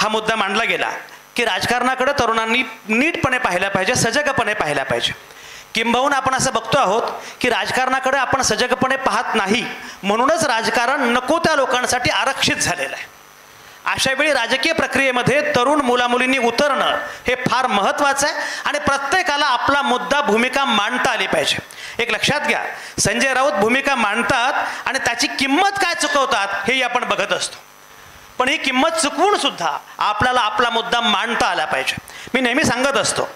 हा मुद्दा मांडला गेला की राजकारणाकडे तरुणांनी नीटपणे पाहिलं पाहिजे, सजगपणे पाहिलं पाहिजे. किंबहुना आपण असं बघतो आहोत की राजकारणाकडे आपण सजगपणे पाहत नाही, म्हणूनच राजकारण नको त्या लोकांसाठी आरक्षित झालेलं आहे. अशावेळी राजकीय प्रक्रियेमध्ये तरुण मुलामुलींनी उतरणं हे फार महत्त्वाचं आहे आणि प्रत्येकाला आपला मुद्दा, भूमिका मांडता आली पाहिजे. एक लक्षात घ्या, संजय राऊत भूमिका मांडतात आणि त्याची किंमत काय चुकवतात हेही आपण बघत असतो. पण ही किंमत चुकवून सुद्धा आपल्याला आपला मुद्दा मांडता आला पाहिजे. मी नेहमी सांगत असतो,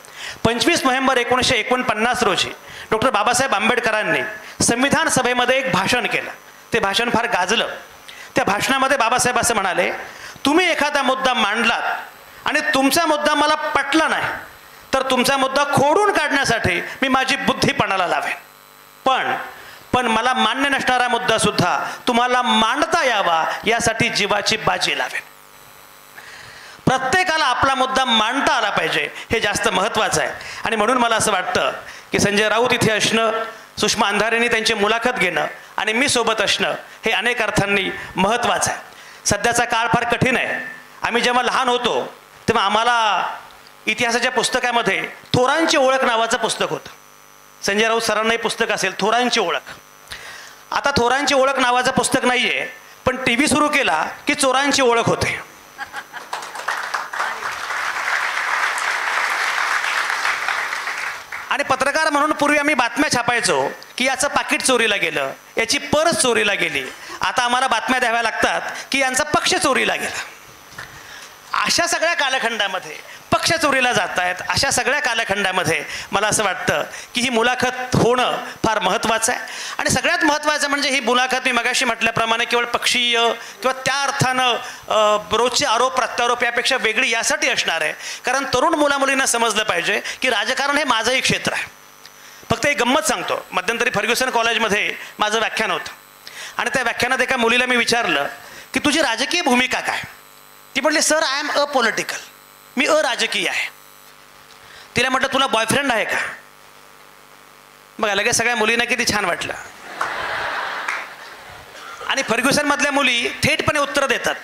25 नोव्हेंबर 1949 रोजी डॉक्टर बाबासाहेब आंबेडकरांनी संविधान सभेमध्ये एक भाषण केलं. ते भाषण फार गाजलं. त्या भाषणामध्ये बाबासाहेब असं म्हणाले, तुम्ही एखादा मुद्दा मांडलात आणि तुमचा मुद्दा मला पटला नाही तर तुमचा मुद्दा खोडून काढण्यासाठी मी माझी बुद्धी पणाला लावेन, पण मला मान्य नसणारा मुद्दा सुद्धा तुम्हाला मांडता यावा यासाठी जीवाची बाजी लावेन. प्रत्येकाला आपला मुद्दा मांडता आला पाहिजे, हे जास्त महत्त्वाचं आहे. आणि म्हणून मला असं वाटतं की संजय राऊत इथे असणं, सुषमा अंधारेंनी त्यांची मुलाखत घेणं आणि मी सोबत असणं हे अनेक अर्थांनी महत्त्वाचं आहे. सध्याचा काळ फार कठीण आहे. आम्ही जेव्हा लहान होतो तेव्हा आम्हाला इतिहासाच्या पुस्तकामध्ये थोरांची ओळख नावाचं पुस्तक होतं. संजय राऊत सरांनाही पुस्तक असेल, थोरांची ओळख. आता थोरांची ओळख नावाचं पुस्तक नाही आहे, पण TV सुरू केला की चोरांची ओळख होते. आणि पत्रकार म्हणून पूर्वी आम्ही बातम्या छापायचो की याचं पाकिट चोरीला गेलं, याची पर्स चोरीला गेली. आता आम्हाला बातम्या द्याव्या लागतात की यांचा पक्ष चोरीला गेला. अशा सगळ्या कालखंडामध्ये पक्ष चोरीला जात आहेत. अशा सगळ्या कालखंडामध्ये मला असं वाटतं की ही मुलाखत होणं फार महत्त्वाचं आहे. आणि सगळ्यात महत्त्वाचं म्हणजे ही मुलाखत मी मगाशी म्हटल्याप्रमाणे केवळ पक्षीय किंवा त्या अर्थानं रोजचे आरोप प्रत्यारोप यापेक्षा वेगळी यासाठी असणार आहे, कारण तरुण मुलामुलींना समजलं पाहिजे की राजकारण हे माझंही क्षेत्र आहे. फक्त एक गंमत सांगतो, मध्यंतरी फर्ग्युसन कॉलेजमध्ये माझं व्याख्यान होतं आणि त्या व्याख्यानात एका मुलीला मी विचारलं की तुझी राजकीय भूमिका काय. ती म्हटली, सर आय एम अपॉलिटिकल, मी अराजकीय आहे. तिला म्हटलं तुला बॉयफ्रेंड आहे का. बघा लगेच सगळ्या मुलींना किती छान वाटलं. आणि फर्ग्युसनमधल्या मुली थेटपणे उत्तर देतात.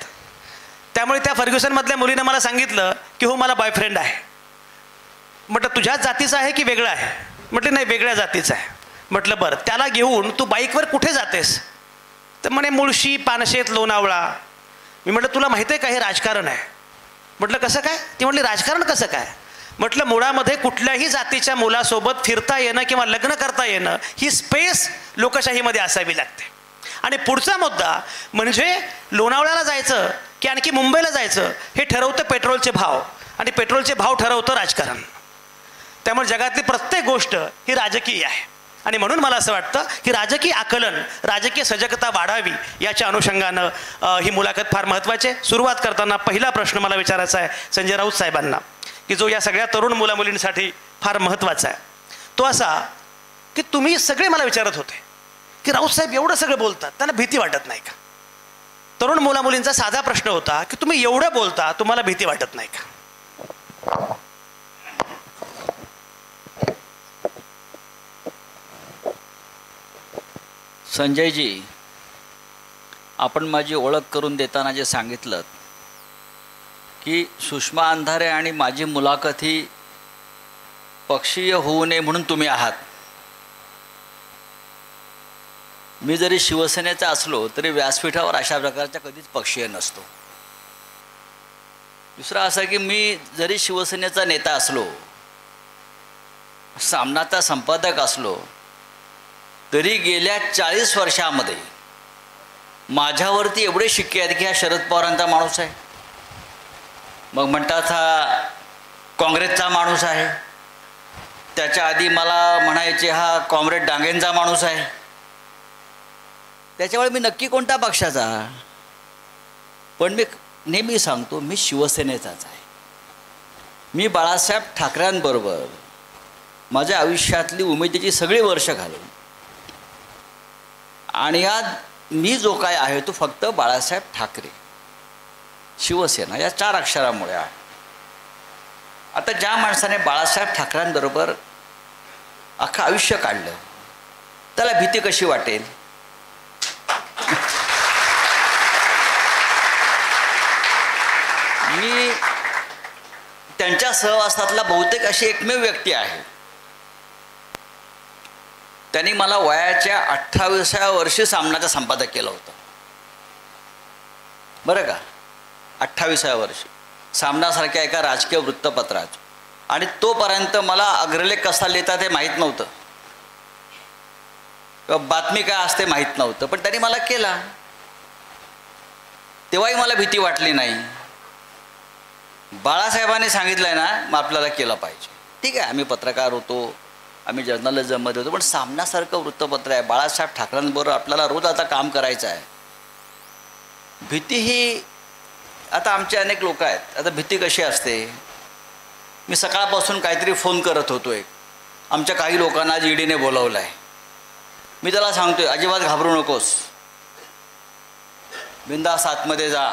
त्यामुळे त्या फर्ग्युसनमधल्या मुलीनं मला सांगितलं की हो मला बॉयफ्रेंड आहे. म्हटलं तुझ्याच जातीचा आहे की वेगळा आहे. म्हटलं नाही वेगळ्या जातीचा आहे. म्हटलं बरं त्याला घेऊन तू बाईकवर कुठे जातेस. तर म्हणे मुळशी, पानशेत, लोणावळा. मी म्हटलं तुला माहिती आहे का हे राजकारण आहे. म्हटलं कसं काय. ती म्हटली राजकारण कसं काय. म्हटलं मुळामध्ये कुठल्याही जातीच्या मुलासोबत फिरता येणं किंवा लग्न करता येणं ही स्पेस लोकशाहीमध्ये असावी लागते. आणि पुढचा मुद्दा म्हणजे लोणावळ्याला जायचं की आणखी मुंबईला जायचं हे ठरवतं पेट्रोलचे भाव, आणि पेट्रोलचे भाव ठरवतं राजकारण. त्यामुळे जगातली प्रत्येक गोष्ट ही राजकीय आहे. आणि म्हणून मला असं वाटतं की राजकीय आकलन, राजकीय सजगता वाढावी याच्या अनुषंगानं ही मुलाखत फार महत्त्वाची आहे. सुरुवात करताना पहिला प्रश्न मला विचारायचा आहे संजय राऊत साहेबांना, की जो या सगळ्या तरुण मुलामुलींसाठी फार महत्त्वाचा आहे. तो असा की तुम्ही सगळे मला विचारत होते की राऊत साहेब एवढं सगळं बोलतात, त्यांना भीती वाटत नाही का. तरुण मुलामुलींचा साधा प्रश्न होता की तुम्ही एवढं बोलता, तुम्हाला भीती वाटत नाही का. संजयजी, आपण माझी ओळख करून देताना जे सांगितलं की सुषमा अंधारे आणि माझी मुलाखत ही पक्षीय होऊ नये म्हणून तुम्ही आहात. मी जरी शिवसेनेचा असलो तरी व्यासपीठावर अशा प्रकारचा कधीच पक्षीय नसतो. दुसरा असा की मी जरी शिवसेनेचा नेता असलो, सामनाचा संपादक असलो, तरी गेल्या 40 वर्षामध्ये माझ्यावरती एवढे शिक्के आहेत की हा शरद पवारांचा माणूस आहे, मग म्हणतात हा काँग्रेसचा माणूस आहे, त्याच्या आधी मला म्हणायचे हा कॉम्रेड डांगेंचा माणूस आहे. त्याच्यामुळे मी नक्की कोणत्या पक्षाचा. पण मी नेहमी सांगतो मी शिवसेनेचाच आहे. मी बाळासाहेब ठाकरेंबरोबर माझ्या आयुष्यातली उमेदीची सगळी वर्ष घालून, आणि आज मी जो काय आहे तो फक्त बाळासाहेब ठाकरे शिवसेना या 4 अक्षरामुळे आहे. आता ज्या माणसाने बाळासाहेब ठाकरेंबरोबर अख्खं आयुष्य काढलं त्याला भीती कशी वाटेल. मी त्यांच्या सहवासातला बहुतेक अशी एकमेव व्यक्ती आहे. त्यांनी मला वयाच्या 28व्या वर्षी सामनाचं संपादक केलं होतं. बरं का, 28व्या वर्षी सामनासारख्या एका राजकीय वृत्तपत्रात. आणि तोपर्यंत मला अग्रलेख कसा लिहितात हे माहीत नव्हतं किंवा बातमी काय असते माहीत नव्हतं. पण त्यांनी मला केला. तेव्हाही मला भीती वाटली नाही. बाळासाहेबांनी सांगितलं आहे ना, मग आपल्याला केलं पाहिजे. ठीक आहे, आम्ही पत्रकार होतो, आम्ही जर्नलिझममध्ये होतो, पण सामनासारखं वृत्तपत्र आहे, बाळासाहेब ठाकरेंबरोबर आपल्याला रोज आता काम करायचं आहे. भीती ही, आता आमचे अनेक लोक आहेत. आता भीती कशी असते, मी सकाळपासून काहीतरी फोन करत होतो. एक आमच्या काही लोकांना आज ईडीने बोलवलं आहे. मी त्याला सांगतोय अजिबात घाबरू नकोस, बिंदास आतमध्ये जा.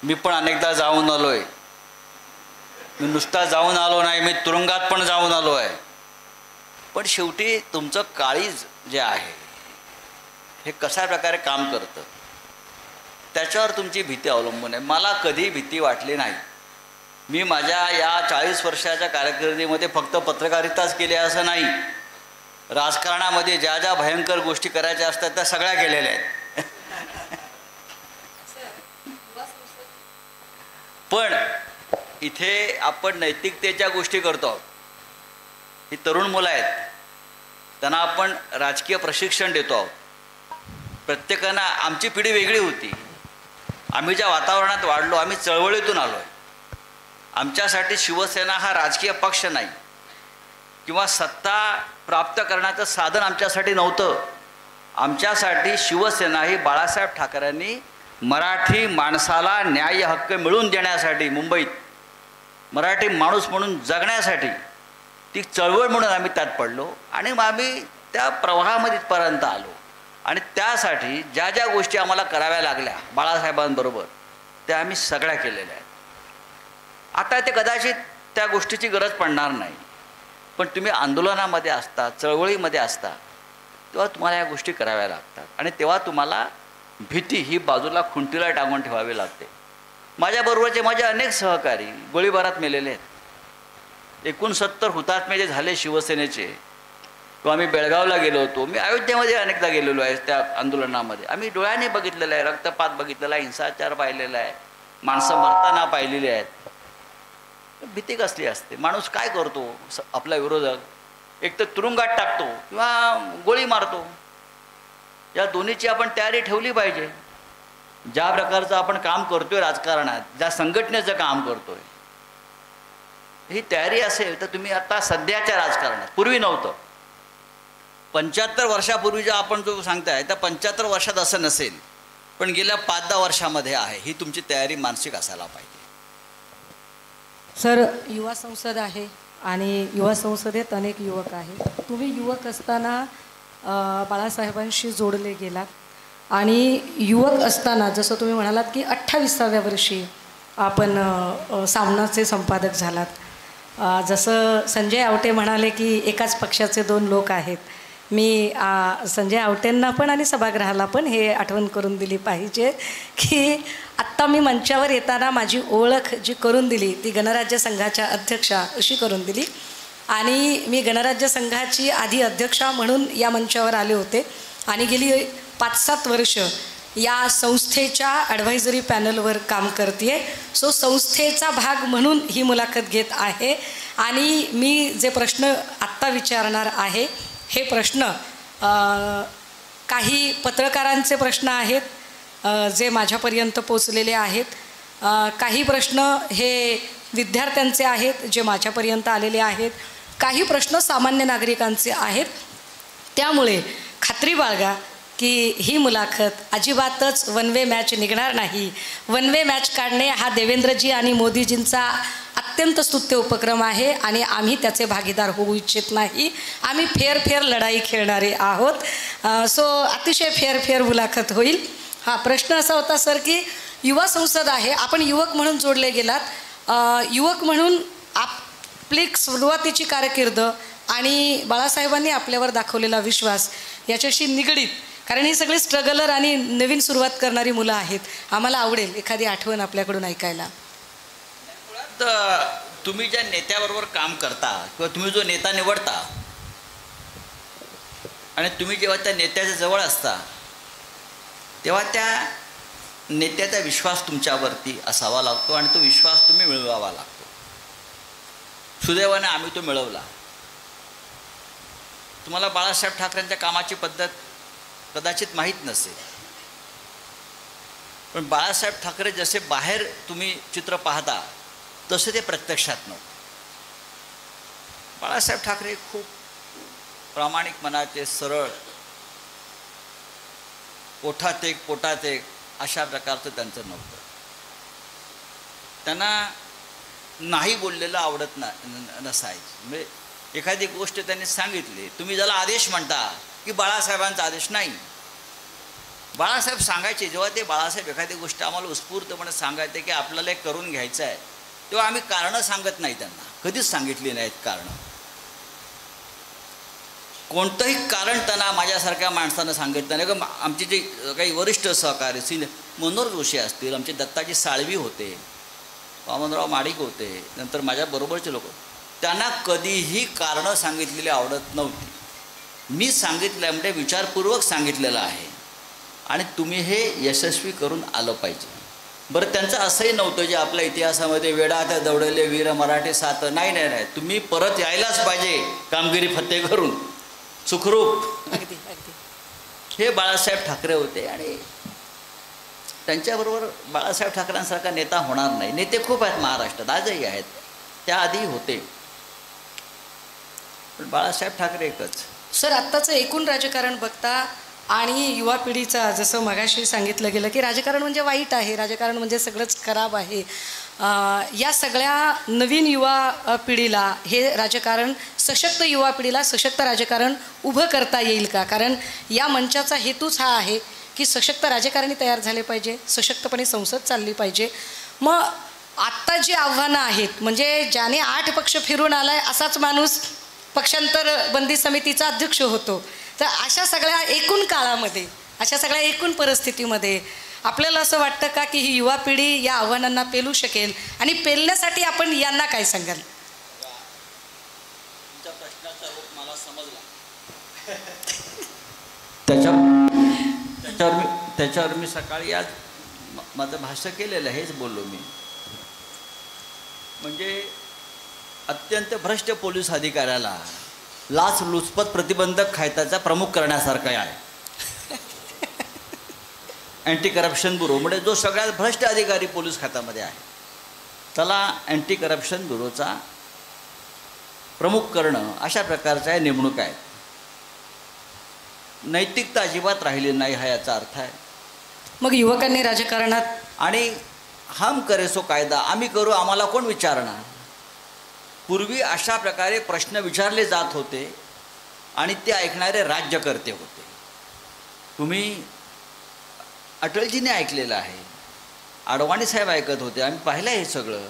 मी पण अनेकदा जाऊन आलो आहे. मी नुसता जाऊन आलो नाही, मी तुरुंगात पण जाऊन आलो आहे. पण शेवटी तुमचं काळीज जे आहे हे कशा प्रकारे काम करतं त्याच्यावर तुमची भीती अवलंबून आहे. मला कधी भीती वाटली नाही. मी माझ्या या 40 वर्षाच्या कारकिर्दीमध्ये फक्त पत्रकारिताच केली असं नाही, राजकारणामध्ये ज्या ज्या भयंकर गोष्टी करायच्या असतात त्या सगळ्या केलेल्या आहेत. पण इथे आपण नैतिकतेच्या गोष्टी करतो आहोत. ही तरुण मुलं आहेत, त्यांना आपण राजकीय प्रशिक्षण देतो आहोत. प्रत्येकानं, आमची पिढी वेगळी होती. आम्ही ज्या वातावरणात वाढलो, आम्ही चळवळीतून आलो आहे. आमच्यासाठी शिवसेना हा राजकीय पक्ष नाही किंवा सत्ता प्राप्त करण्याचं साधन आमच्यासाठी नव्हतं. आमच्यासाठी शिवसेना ही बाळासाहेब ठाकरेंनी मराठी माणसाला न्याय हक्क मिळवून देण्यासाठी, मुंबईत मराठी माणूस म्हणून जगण्यासाठी ती चळवळ म्हणून आम्ही त्यात पडलो आणि मग आम्ही त्या प्रवाहामध्ये इथपर्यंत आलो. आणि त्यासाठी ज्या ज्या गोष्टी आम्हाला कराव्या लागल्या बाळासाहेबांबरोबर त्या आम्ही सगळ्या केलेल्या आहेत. आता ते कदाचित त्या गोष्टीची गरज पडणार नाही, पण तुम्ही आंदोलनामध्ये असता, चळवळीमध्ये असता, तेव्हा तुम्हाला या गोष्टी कराव्या लागतात. आणि तेव्हा तुम्हाला भीती ही बाजूला खुंटीला टांगून ठेवावी लागते. माझ्याबरोबरचे माझे अनेक सहकारी गोळीबारात मेलेले आहेत. 69 हुतात्मे जे झाले शिवसेनेचे, किंवा आम्ही बेळगावला गेलो होतो, मी अयोध्येमध्ये अनेकदा गेलेलो आहे. त्या आंदोलनामध्ये आम्ही डोळ्याने बघितलेलं आहे, रक्तपात बघितलेला आहे, हिंसाचार पाहिलेला आहे, माणसं मरताना पाहिलेली आहेत. भीती कसली असते? माणूस काय करतो, आपला विरोधक एक तर तुरुंगात टाकतो किंवा गोळी मारतो. या दोन्हीची आपण तयारी ठेवली पाहिजे. ज्या प्रकारचं आपण काम करतोय राजकारणात, ज्या संघटनेचं काम करतोय, ही तयारी असेल तर तुम्ही आता सध्याच्या राजकारणात, पूर्वी नव्हतं, 75 वर्षापूर्वी जे आपण जो सांगताय त्या 75 वर्षात असं नसेल, पण गेल्या 5-10 वर्षामध्ये आहे. ही तुमची तयारी मानसिक असायला पाहिजे. सर, युवा संसद आहे आणि युवा संसदेत अनेक युवक आहेत. तुम्ही युवक असताना बाळासाहेबांशी जोडले गेलात आणि युवक असताना जसं तुम्ही म्हणालात की 28व्या वर्षी आपण सामनाचे संपादक झालात. जसं संजय आवटे म्हणाले की एकाच पक्षाचे 2 लोक आहेत. मी संजय आवटेंना पण आणि सभागृहाला पण हे आठवण करून दिली पाहिजे की आत्ता मी मंचावर येताना माझी ओळख जी करून दिली ती गणराज्य संघाच्या अध्यक्षा अशी करून दिली. आणि मी गणराज्य संघाची आधी अध्यक्षा म्हणून या मंचावर आले होते आणि गेली 5-7 वर्ष या संस्थेच्या ॲडव्हायझरी पॅनलवर काम करते. सो संस्थेचा भाग म्हणून ही मुलाखत घेत आहे. आणि मी जे प्रश्न आत्ता विचारणार आहे हे प्रश्न काही पत्रकारांचे प्रश्न आहेत जे माझ्यापर्यंत पोचलेले आहेत. काही प्रश्न हे विद्यार्थ्यांचे आहेत जे माझ्यापर्यंत आलेले आहेत. काही प्रश्न सामान्य नागरिकांचे आहेत. त्यामुळे खात्री बाळगा की ही मुलाखत अजिबातच वन वे मॅच निघणार नाही. वन वे मॅच काढणे हा देवेंद्रजी आणि मोदीजींचा अत्यंत स्तुत्य उपक्रम आहे आणि आम्ही त्याचे भागीदार होऊ इच्छित नाही. आम्ही फेर लढाई खेळणारे आहोत. सो अतिशय फेर मुलाखत होईल. हा प्रश्न असा होता सर की युवा संसद आहे, आपण युवक म्हणून जोडले गेलात. युवक म्हणून आपली सुरुवातीची कारकीर्द आणि बाळासाहेबांनी आपल्यावर दाखवलेला विश्वास याच्याशी निगडीत कारण ही सगळी स्ट्रगलर आणि नवीन सुरुवात करणारी मुलं आहेत. आम्हाला आवडेल एखादी आठवण आपल्याकडून ऐकायला. मुळात तुम्ही ज्या नेत्याबरोबर काम करता किंवा तुम्ही जो नेता निवडता आणि तुम्ही जेव्हा त्या नेत्याच्या जवळ असता तेव्हा त्या नेत्याचा विश्वास तुमच्यावरती असावा लागतो आणि तो विश्वास तुम्ही मिळवावा लागतो. सुदैवाने आम्ही तो मिळवला. तुम्हाला बाळासाहेब ठाकरेंच्या कामाची पद्धत कदाचित माहीत नसेल, पण बाळासाहेब ठाकरे जसे बाहेर तुम्ही चित्र पाहता तसे ते प्रत्यक्षात नव्हते. बाळासाहेब ठाकरे खूप प्रामाणिक मनाचे, सरळ, पोटात एक अशा प्रकारचं त्यांचं नव्हतं. त्यांना नाही बोललेलं आवडत नसायचं. म्हणजे एखादी गोष्ट त्यांनी सांगितली, तुम्ही ज्याला आदेश म्हणता की बाळासाहेबांचा आदेश नाही, बाळासाहेब सांगायचे. जेव्हा ते बाळासाहेब एखादी गोष्ट आम्हाला उत्स्फूर्तपणे सांगायचे की आपल्याला एक करून घ्यायचं आहे, तेव्हा आम्ही कारणं सांगत नाही. त्यांना कधीच सांगितली नाहीत कारणं. कोणतंही कारण त्यांना माझ्यासारख्या माणसानं सांगितलं नाही. आमचे जे काही वरिष्ठ सहकारी मनोहर जोशी असतील, आमचे दत्ताजी साळवी होते, वामनराव माडिक होते, नंतर माझ्याबरोबरचे लोक, त्यांना कधीही कारणं सांगितलेली आवडत नव्हती. मी सांगितलं म्हणजे विचारपूर्वक सांगितलेलं आहे आणि तुम्ही हे यशस्वी करून आलं पाहिजे. बरं, त्यांचं असंही नव्हतं जे आपल्या इतिहासामध्ये वेडा त्या दौडले वीर मराठे सात. नाही, तुम्ही परत यायलाच पाहिजे कामगिरी फत्ते करून सुखरूप. हे बाळासाहेब ठाकरे होते आणि त्यांच्याबरोबर बाळासाहेब ठाकरेंसारखा नेता होणार नाही. नेते खूप आहेत महाराष्ट्रात, आजही आहेत, त्याआधी होते, पण बाळासाहेब ठाकरे एकच. सर, आत्ताचं एकूण राजकारण बघता आणि युवा पिढीचा, जसं मगाशी सांगितलं गेलं की राजकारण म्हणजे वाईट आहे, राजकारण म्हणजे सगळंच खराब आहे, या सगळ्या नवीन युवा पिढीला हे राजकारण, सशक्त युवा पिढीला सशक्त राजकारण उभं करता येईल का? कारण या मंचाचा हेतूच हा आहे की सशक्त राजकारणी तयार झाले पाहिजे, सशक्तपणे संसद चालली पाहिजे. मग आत्ता जी आव्हानं आहेत, म्हणजे ज्याने 8 पक्ष फिरून आलाय असाच माणूस पक्षांतर बंदी समितीचा अध्यक्ष होतो. तर अशा सगळ्या एकूण काळामध्ये, अशा सगळ्या एकूण परिस्थितीमध्ये आपल्याला असं वाटतं का की ही युवा पिढी या आव्हानांना पेलू शकेल? आणि पेलण्यासाठी आपण यांना काय सांगाल? तुमच्या प्रश्नाचा रूप मला समजला. त्याच्यावर मी सकाळी आज माझं भाष्य केलेलं, हेच बोललो मी. म्हणजे अत्यंत भ्रष्ट पोलीस अधिकाऱ्याला लाचलुचपत प्रतिबंधक कायद्याचा प्रमुख करण्यासारखं आहे. अँटी करप्शन ब्युरो म्हणजे जो सगळ्यात भ्रष्ट अधिकारी पोलीस खात्यामध्ये आहे त्याला अँटी करप्शन ब्युरोचा प्रमुख करणं, अशा प्रकारच्या नेमणूक आहेत. नैतिकता अजिबात राहिली नाही हा याचा अर्थ आहे. मग युवकांनी राजकारणात, आणि हम करे सो कायदा, आम्ही करू, आम्हाला कोण विचारणार? पूर्वी अशा प्रकारे प्रश्न विचारले जात होते आणि ते ऐकणारे राज्यकर्ते होते. तुम्ही अटलजीने ऐकलेलं आहे, अडवाणी साहेब ऐकत होते, आम्ही पाहिलं हे सगळं.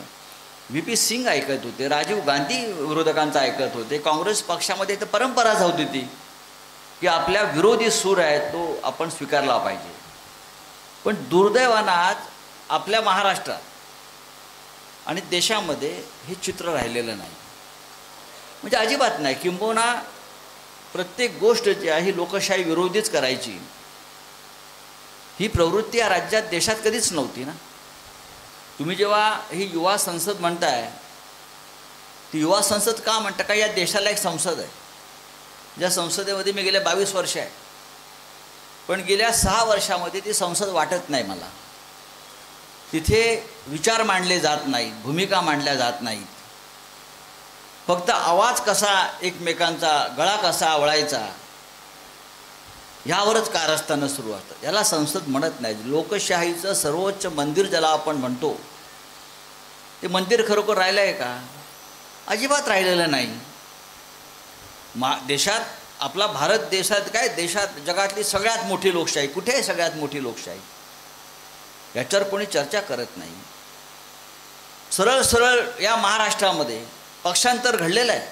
VP सिंग ऐकत होते, राजीव गांधी विरोधकांचं ऐकत होते. काँग्रेस पक्षामध्ये तर परंपराच होती ती की आपल्या विरोधी सूर आहे तो आपण स्वीकारला पाहिजे. पण दुर्दैवानं आज आपल्या महाराष्ट्रात आणि देशामध्ये हे चित्र राहिलेलं नाही, म्हणजे अजिबात नाही. किंबहुना प्रत्येक गोष्ट जी आहे ही लोकशाही विरोधीच करायची, ही प्रवृत्ती या राज्यात, देशात कधीच नव्हती ना. तुम्ही जेव्हा ही युवा संसद म्हणताय, ती युवा संसद का म्हणता? का या देशाला एक संसद आहे, ज्या संसदेमध्ये मी गेल्या 22 वर्ष आहे, पण गेल्या 6 वर्षामध्ये ती संसद वाटत नाही मला. तिथे विचार मांडले जात नाहीत, भूमिका मांडल्या जात नाहीत. फक्त आवाज कसा एकमेकांचा, गळा कसा आवळायचा, ह्यावरच कारस्थानं सुरू असतात. याला संसद म्हणत नाही. लोकशाहीचं सर्वोच्च मंदिर ज्याला आपण म्हणतो, ते मंदिर खरोखर राहिलं आहे का? अजिबात राहिलेलं नाही. देशात, आपला भारत देशात काय, देशात जगातली सगळ्यात मोठी लोकशाही कुठे आहे? सगळ्यात मोठी लोकशाही, याच्यावर कोणी चर्चा करत नाही. सरळ सरळ या महाराष्ट्रामध्ये पक्षांतर घडलेलं आहे.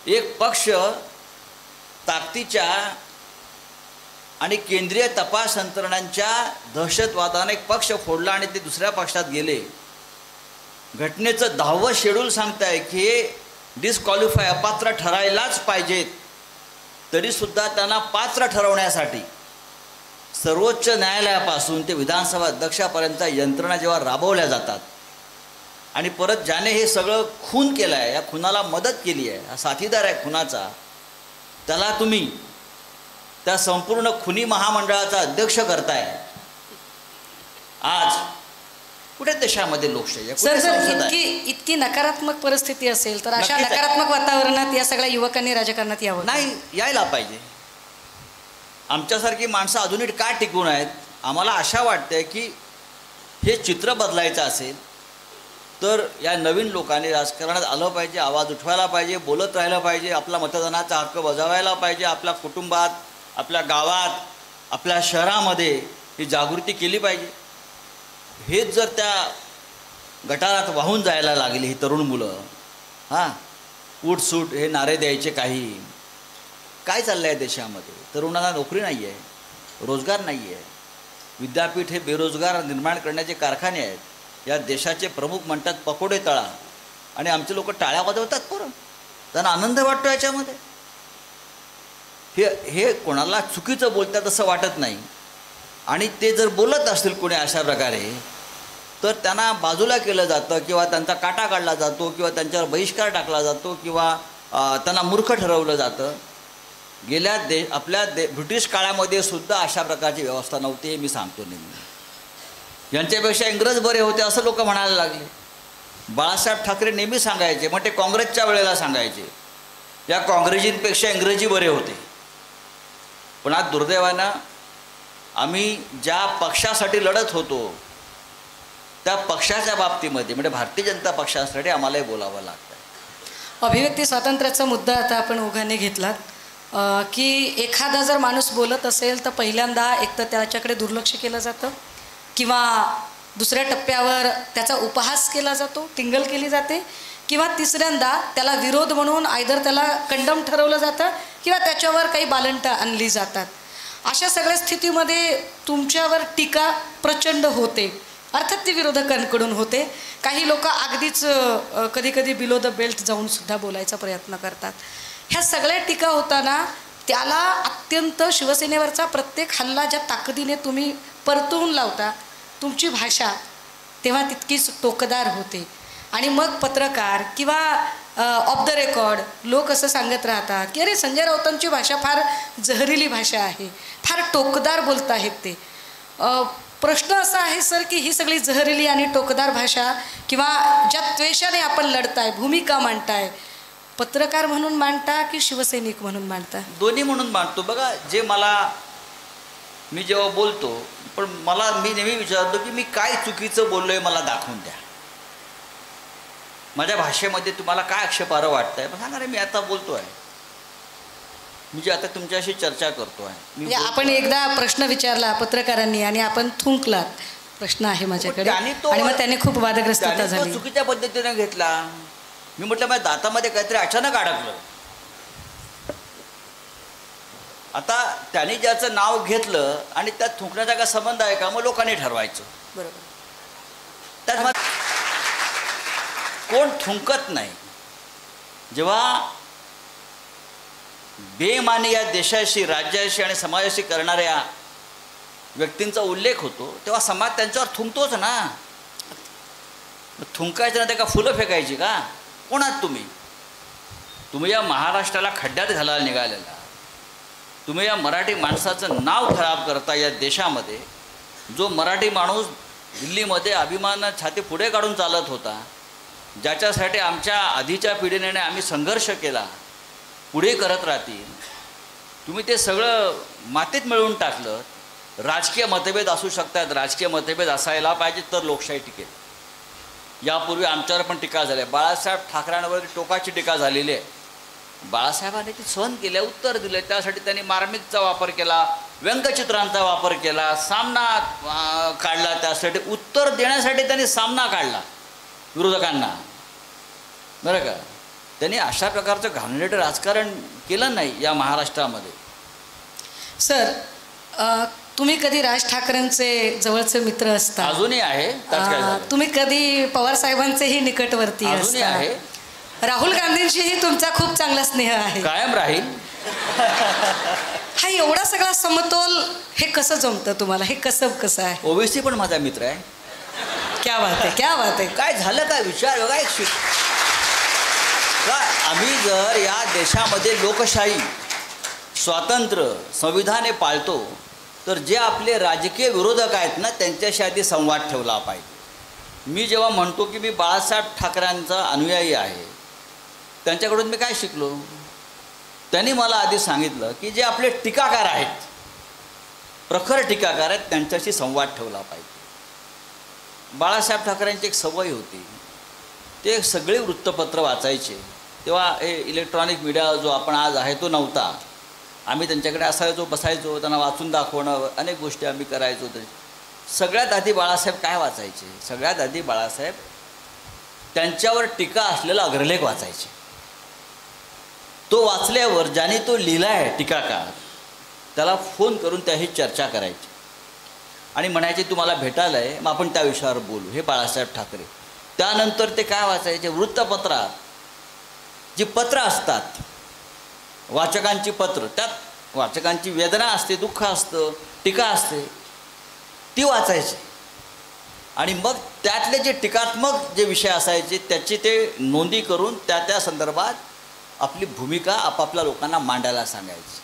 एक पक्ष ताकदीच्या आणि केंद्रीय तपास यंत्रणांच्या दहशतवादाने एक पक्ष फोडला आणि ते दुसऱ्या पक्षात गेले. घटनेचं 10वं शेड्यूल सांगताय की हे डिस्क्वालिफाय अपात्र ठरायलाच पाहिजेत, तरीसुद्धा त्यांना पात्र ठरवण्यासाठी सर्वोच्च न्यायालयापासून ते विधानसभा अध्यक्षापर्यंत यंत्रणा जेव्हा राबवल्या जातात आणि परत ज्याने हे सगळं खून केलं आहे, या खुनाला मदत केली आहे, हा साथीदार आहे खुनाचा, त्याला तुम्ही त्या संपूर्ण खुनी महामंडळाचा अध्यक्ष करताय. आज कुठे देशामध्ये लोकशाही आहे, सर कुठे जर संसद आहे? इतकी नकारात्मक परिस्थिती असेल तर अशा नक्कीच आहे. नकारात्मक वातावरणात या सगळ्या युवकांनी राजकारणात यावं. नाही, यायला पाहिजे. आमच्यासारखी माणसं अजूनही का टिकून आहेत? आम्हाला आशा वाटते की हे चित्र बदलायचं असेल तर या नवीन लोकांनी राजकारणात आलं पाहिजे, आवाज उठवायला पाहिजे, बोलत राहिलं पाहिजे, आपला मतदानाचा हक्क बजावायला पाहिजे, आपल्या कुटुंबात, आपल्या गावात, आपल्या शहरामध्ये ही जागृती केली पाहिजे. हेच जर त्या गटारात वाहून जायला लागली ही तरुण मुलं, हां, उठसूट हे नारे द्यायचे, काही काय चाललं आहे देशामध्ये? तरुणांना नोकरी नाही आहे, रोजगार नाही आहे, विद्यापीठ हे बेरोजगार निर्माण करण्याचे कारखाने आहेत. या देशाचे प्रमुख म्हणतात पकोडे तळा, आणि आमचे लोक टाळ्या वाजवतात पोरं, त्यांना आनंद वाटतो याच्यामध्ये. हे कोणाला चुकीचं बोलतात असं वाटत नाही. आणि ते जर बोलत असतील कोणी अशा प्रकारे तर त्यांना बाजूला केलं जातं, किंवा त्यांचा काटा काढला जातो, किंवा त्यांच्यावर बहिष्कार टाकला जातो, किंवा त्यांना मूर्ख ठरवलं जातं. गेल्या आपल्या ब्रिटिश काळामध्ये सुद्धा अशा प्रकारची व्यवस्था नव्हती, हे मी सांगतो नेहमी. यांच्यापेक्षा इंग्रज बरे होते असं लोक म्हणायला लागले. बाळासाहेब ठाकरे नेहमी सांगायचे, मग ते काँग्रेसच्या वेळेला सांगायचे, या काँग्रेसींपेक्षा इंग्रजी बरे होते. पण आज दुर्दैवानं आम्ही ज्या पक्षासाठी लढत होतो त्या पक्षाच्या बाबतीमध्ये, म्हणजे भारतीय जनता पक्षासाठी आम्हालाही बोलावं लागतं. अभिव्यक्ती स्वातंत्र्याचा मुद्दा आता आपण ओघाने घेतलात की एखादा जर माणूस बोलत असेल तर पहिल्यांदा एक तर त्याच्याकडे दुर्लक्ष केलं जातं, किंवा दुसऱ्या टप्प्यावर त्याचा उपहास केला जातो, टिंगल केली जाते, किंवा तिसऱ्यांदा त्याला विरोध म्हणून आयदर त्याला कंडम ठरवलं जातं किंवा त्याच्यावर काही बालंट आणली जातात. अशा सगळ्या स्थितीमध्ये तुमच्यावर टीका प्रचंड होते, अर्थात ती विरोधकांकडून होते. काही लोक अगदीच कधी कधी बिलो द बेल्ट जाऊन सुद्धा बोलायचा प्रयत्न करतात. ह्या सगळ्या टीका होताना त्याला अत्यंत शिवसेनेवरचा प्रत्येक हल्ला ज्या ताकदीने तुम्ही परतवून लावता, तुमची भाषा तेव्हा तितकीच टोकदार होते. आणि मग पत्रकार किंवा ऑफ द रेकॉर्ड लोक असं सांगत राहतात की अरे संजय राऊतांची भाषा फार जहरीली भाषा आहे, फार टोकदार बोलत आहेत ते. प्रश्न असा आहे सर की ही सगळी जहरीली आणि टोकदार भाषा किंवा ज्या द्वेषाने आपण लढताय, भूमिका मांडताय, पत्रकार म्हणून मांडता की शिवसैनिक म्हणून मांडता? दोन्ही म्हणून मांडतो. बघा, जे मी जेव्हा बोलतो, पण मी नेहमी विचारतो की मी काय चुकीचं बोललोय मला दाखवून द्या. माझ्या भाषेमध्ये तुम्हाला काय आक्षेपार्ह वाटतंय सांगा रे. मी आता बोलतोय, मी जे आता तुमच्याशी चर्चा करतोय, म्हणजे आपण एकदा प्रश्न विचारला पत्रकारांनी आणि आपण थुंकलात. प्रश्न आहे माझ्याकडे, आणि मग त्याने खूप वादग्रस्तता झाली. चुकीच्या पद्धतीने घेतला. मी म्हटलं माझ्या दातामध्ये काहीतरी अचानक अडकलं. आता त्याने ज्याचं नाव घेतलं आणि त्यात थुंकण्याचा काय संबंध आहे का, मग लोकांनी ठरवायचं. बरोबर. त्यात कोण थुंकत नाही. जेव्हा बेमानी या देशाशी, राज्याशी आणि समाजाशी करणाऱ्या व्यक्तींचा उल्लेख होतो तेव्हा समाज त्यांच्यावर थुंकतोच ना. थुंकायचं ना, त्या का फुलं फेकायची का? कोण आहात तुम्ही? तुम्ही या महाराष्ट्राला खड्ड्यात घालायला निघालेला, तुम्ही या मराठी माणसाचं नाव खराब करता. या देशामध्ये जो मराठी माणूस दिल्लीमध्ये अभिमान छाती पुढे काढून चालत होता, ज्याच्यासाठी आमच्या आधीच्या पिढीने आम्ही संघर्ष केला, पुढे करत राहतील, तुम्ही ते सगळं मातीत मिळवून टाकलं. राजकीय मतभेद असू शकतात, राजकीय मतभेद असायला पाहिजे तर लोकशाही टिकेल. यापूर्वी आमच्यावर पण टीका झाली, बाळासाहेब ठाकरेंवर टोकाची टीका झालेली आहे. बाळासाहेबांनी ती सहन केल्या, उत्तर दिले. त्यासाठी त्यांनी मार्मिकचा वापर केला, व्यंगचित्रांचा वापर केला, सामना काढला. त्यासाठी उत्तर देण्यासाठी त्यांनी सामना काढला विरोधकांना, बरं का. त्यांनी अशा प्रकारचं घाणेरडं राजकारण केलं नाही या महाराष्ट्रामध्ये. सर, तुम्ही कधी राज ठाकरेंचे जवळचे मित्र असता, अजूनही आहे. त्यात काय झालं? तुम्ही कधी पवार साहेबांचेही निकटवर्ती अजूनही असता. आहे. राहुल गांधींशीही तुमचा खूप चांगला स्नेह आहे. कायम राहील. हा एवढा सगळा समतोल हे कसं जमतं तुम्हाला? हे कसं आहे? ओबीसी पण माझा मित्र आहे. क्या बात आहे, क्या बात आहे. काय झालं काय विचार बघा एक काय आम्ही जर या देशामध्ये लोकशाही स्वातंत्र्य संविधान हे पाळतो तर जे आपले राजकीय विरोधक आहेत ना त्यांच्याशी आधी संवाद ठेवला पाहिजे. मी जेव्हा म्हणतो की मी बाळासाहेब ठाकरेंचा अनुयायी आहे त्यांच्याकडून मी काय शिकलो? त्यांनी मला आधी सांगितलं की जे आपले टीकाकार आहेत प्रखर टीकाकार आहेत त्यांच्याशी संवाद ठेवला पाहिजे. बाळासाहेब ठाकरेंची एक सवय होती, ते सगळे वृत्तपत्र वाचायचे. तेव्हा हे इलेक्ट्रॉनिक मीडिया जो आपण आज आहे तो नव्हता. आम्ही त्यांच्याकडे असायचो, बसायचो, त्यांना वाचून दाखवणं अनेक गोष्टी आम्ही करायचो. तरी सगळ्यात आधी बाळासाहेब काय वाचायचे? सगळ्यात आधी बाळासाहेब त्यांच्यावर टीका असलेला अग्रलेख वाचायचे. तो वाचल्यावर ज्याने तो लिहिला आहे टीकाकार त्याला फोन करून त्याही चर्चा करायची आणि म्हणायचे तुम्हाला भेटायला आहे, मग आपण त्या विषयावर बोलू. हे बाळासाहेब ठाकरे. त्यानंतर ते काय वाचायचे? वृत्तपत्रात जी पत्र असतात वाचकांची पत्र, त्यात वाचकांची वेदना असते, दुःख असतं, टीका असते, ती वाचायची. आणि मग त्यातले जे टीकात्मक जे विषय असायचे त्याची ते नोंदी करून त्या संदर्भात आपली भूमिका आपापल्या लोकांना मांडायला सांगायची.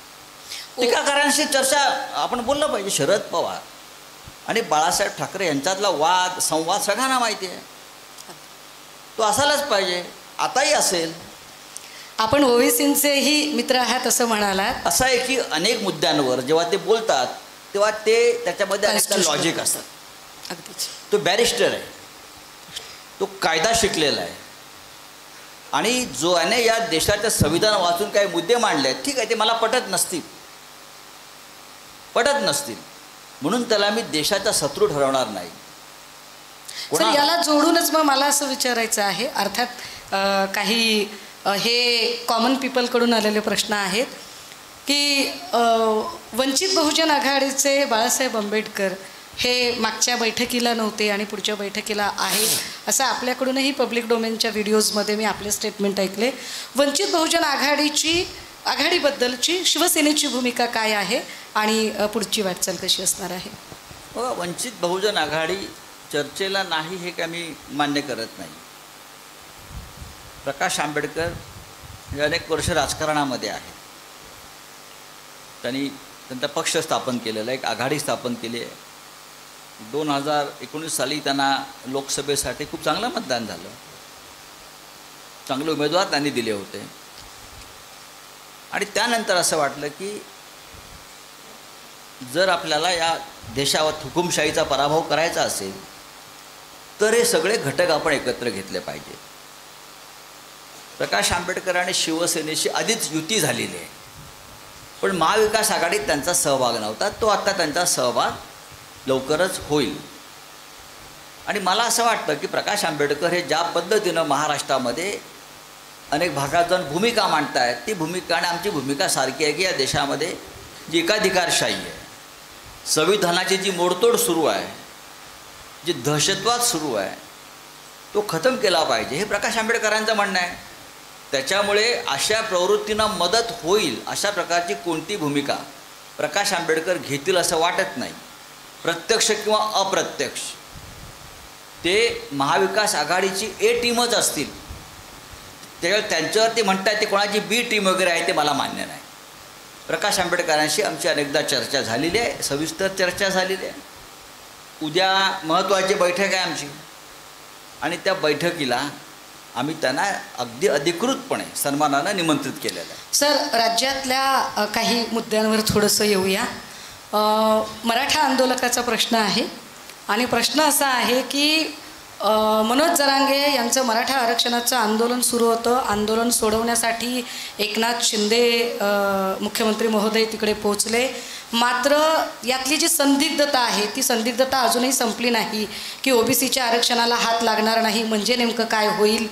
टीकाकारांशी चर्चा आपण बोललं पाहिजे. शरद पवार आणि बाळासाहेब ठाकरे यांच्यातला वाद संवाद सगळ्यांना माहिती आहे, तो असायलाच पाहिजे, आताही असेल. आपण ओवेसींचेही मित्र आहात असं म्हणालात. असं आहे की अनेक मुद्द्यांवर जेव्हा ते बोलतात तेव्हा ते त्याच्यामध्ये अनेक लॉजिक असतात. अगदीच. तो बॅरिस्टर आहे, तो कायदा शिकलेला आहे आणि जो याने या देशाचं संविधान वाचून काही मुद्दे मांडले आहेत, ठीक आहे, ते मला पटत नसतील म्हणून त्याला मी देशाचा शत्रू ठरवणार नाही. सर, याला जोडूनच मग मला असं विचारायचं आहे, अर्थात काही हे कॉमन पीपलकडून आलेले प्रश्न आहेत की वंचित बहुजन आघाडीचे बाळासाहेब आंबेडकर हे मागच्या बैठकीला नव्हते आणि पुढच्या बैठकीला आहे असं आपल्याकडूनही पब्लिक डोमेनच्या व्हिडिओजमध्ये मी आपले स्टेटमेंट ऐकले. वंचित बहुजन आघाडीबद्दलची शिवसेनेची भूमिका काय आहे आणि पुढची वाटचाल कशी असणार आहे? वंचित बहुजन आघाडी चर्चेला नाही हे काय मी मान्य करत नाही. प्रकाश आंबेडकर हे अनेक वर्ष राजकारणामध्ये आहेत. त्यांनी त्यांचा पक्ष स्थापन केलेला, एक आघाडी स्थापन केली आहे. 2019 साली त्यांना लोकसभेसाठी खूप चांगलं मतदान झालं, चांगले उमेदवार त्यांनी दिले होते. आणि त्यानंतर असं वाटलं की जर आपल्याला या देशावर हुकुमशाहीचा पराभव करायचा असेल तर हे सगळे घटक आपण एकत्र घेतले पाहिजे. प्रकाश आंबेडकर आणि शिवसेनेशी आधीच युती झालेली आहे, पण महाविकास आघाडीत त्यांचा सहभाग नव्हता. तो आता त्यांचा सहभाग लवकरच होईल. आणि मला असं वाटतं की प्रकाश आंबेडकर हे ज्या पद्धतीनं महाराष्ट्रामध्ये अनेक भागात जाऊन भूमिका मांडत आहेत, ती भूमिका आणि आमची भूमिका सारखी आहे की या देशामध्ये जी एकाधिकारशाही आहे, संविधानाची जी मोडतोड सुरू आहे, जी दहशतवाद सुरू आहे, तो खतम केला पाहिजे, हे प्रकाश आंबेडकरांचं म्हणणं आहे. त्याच्यामुळे अशा प्रवृत्तींना मदत होईल अशा प्रकारची कोणती भूमिका प्रकाश आंबेडकर घेतील असं वाटत नाही. प्रत्यक्ष किंवा अप्रत्यक्ष ते महाविकास आघाडीची ए टीमच असतील. त्यावेळेला त्यांच्यावर ते म्हणतात ते कोणाची बी टीम वगैरे आहे ते मला मान्य नाही. प्रकाश आंबेडकरांशी आमची अनेकदा चर्चा झालेली आहे, सविस्तर चर्चा झालेली आहे. उद्या महत्त्वाची बैठक आहे आमची आणि त्या बैठकीला आम्ही त्यांना अगदी अधिकृतपणे सन्मानानं निमंत्रित केलेलं आहे. सर, राज्यातल्या काही मुद्द्यांवर थोडंसं येऊया. मराठा आंदोलकाचा प्रश्न आहे आणि प्रश्न असा आहे की मनोज जरांगे यांचं मराठा आरक्षणाचं आंदोलन सुरू होतं. आंदोलन सोडवण्यासाठी एकनाथ शिंदे मुख्यमंत्री महोदय तिकडे पोहोचले. मात्र यातली जी संदिग्धता आहे ती संदिग्धता अजूनही संपली नाही की ओबीसीच्या आरक्षणाला हात लागणार नाही म्हणजे नेमकं काय होईल.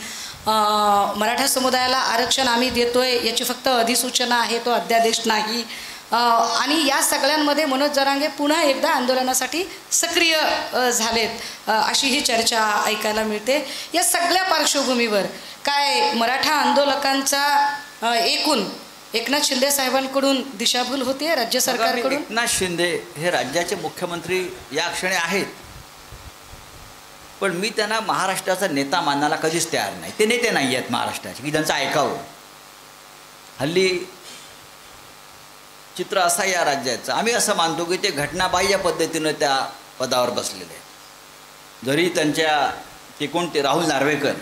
मराठा समुदायाला आरक्षण आम्ही देतोय याची फक्त अधिसूचना आहे, तो अध्यादेश नाही. आणि या सगळ्यांमध्ये मनोज जरांगे पुन्हा एकदा आंदोलनासाठी सक्रिय झालेत अशी ही चर्चा ऐकायला मिळते. या सगळ्या पार्श्वभूमीवर काय मराठा आंदोलकांचा एकूण एकनाथ शिंदे साहेबांकडून दिशाभूल होते राज्य सरकारकडून? एकनाथ शिंदे हे राज्याचे मुख्यमंत्री या क्षणी आहेत, पण मी त्यांना महाराष्ट्राचा नेता मानायला कधीच तयार नाही. ते नेते नाही आहेत महाराष्ट्राचे की त्यांचं ऐकावं. हल्ली चित्र असं या राज्याचं, आम्ही असं मानतो की ते घटनाबाह्य पद्धतीनं त्या पदावर बसलेले आहेत. जरी ते कोणते राहुल नार्वेकर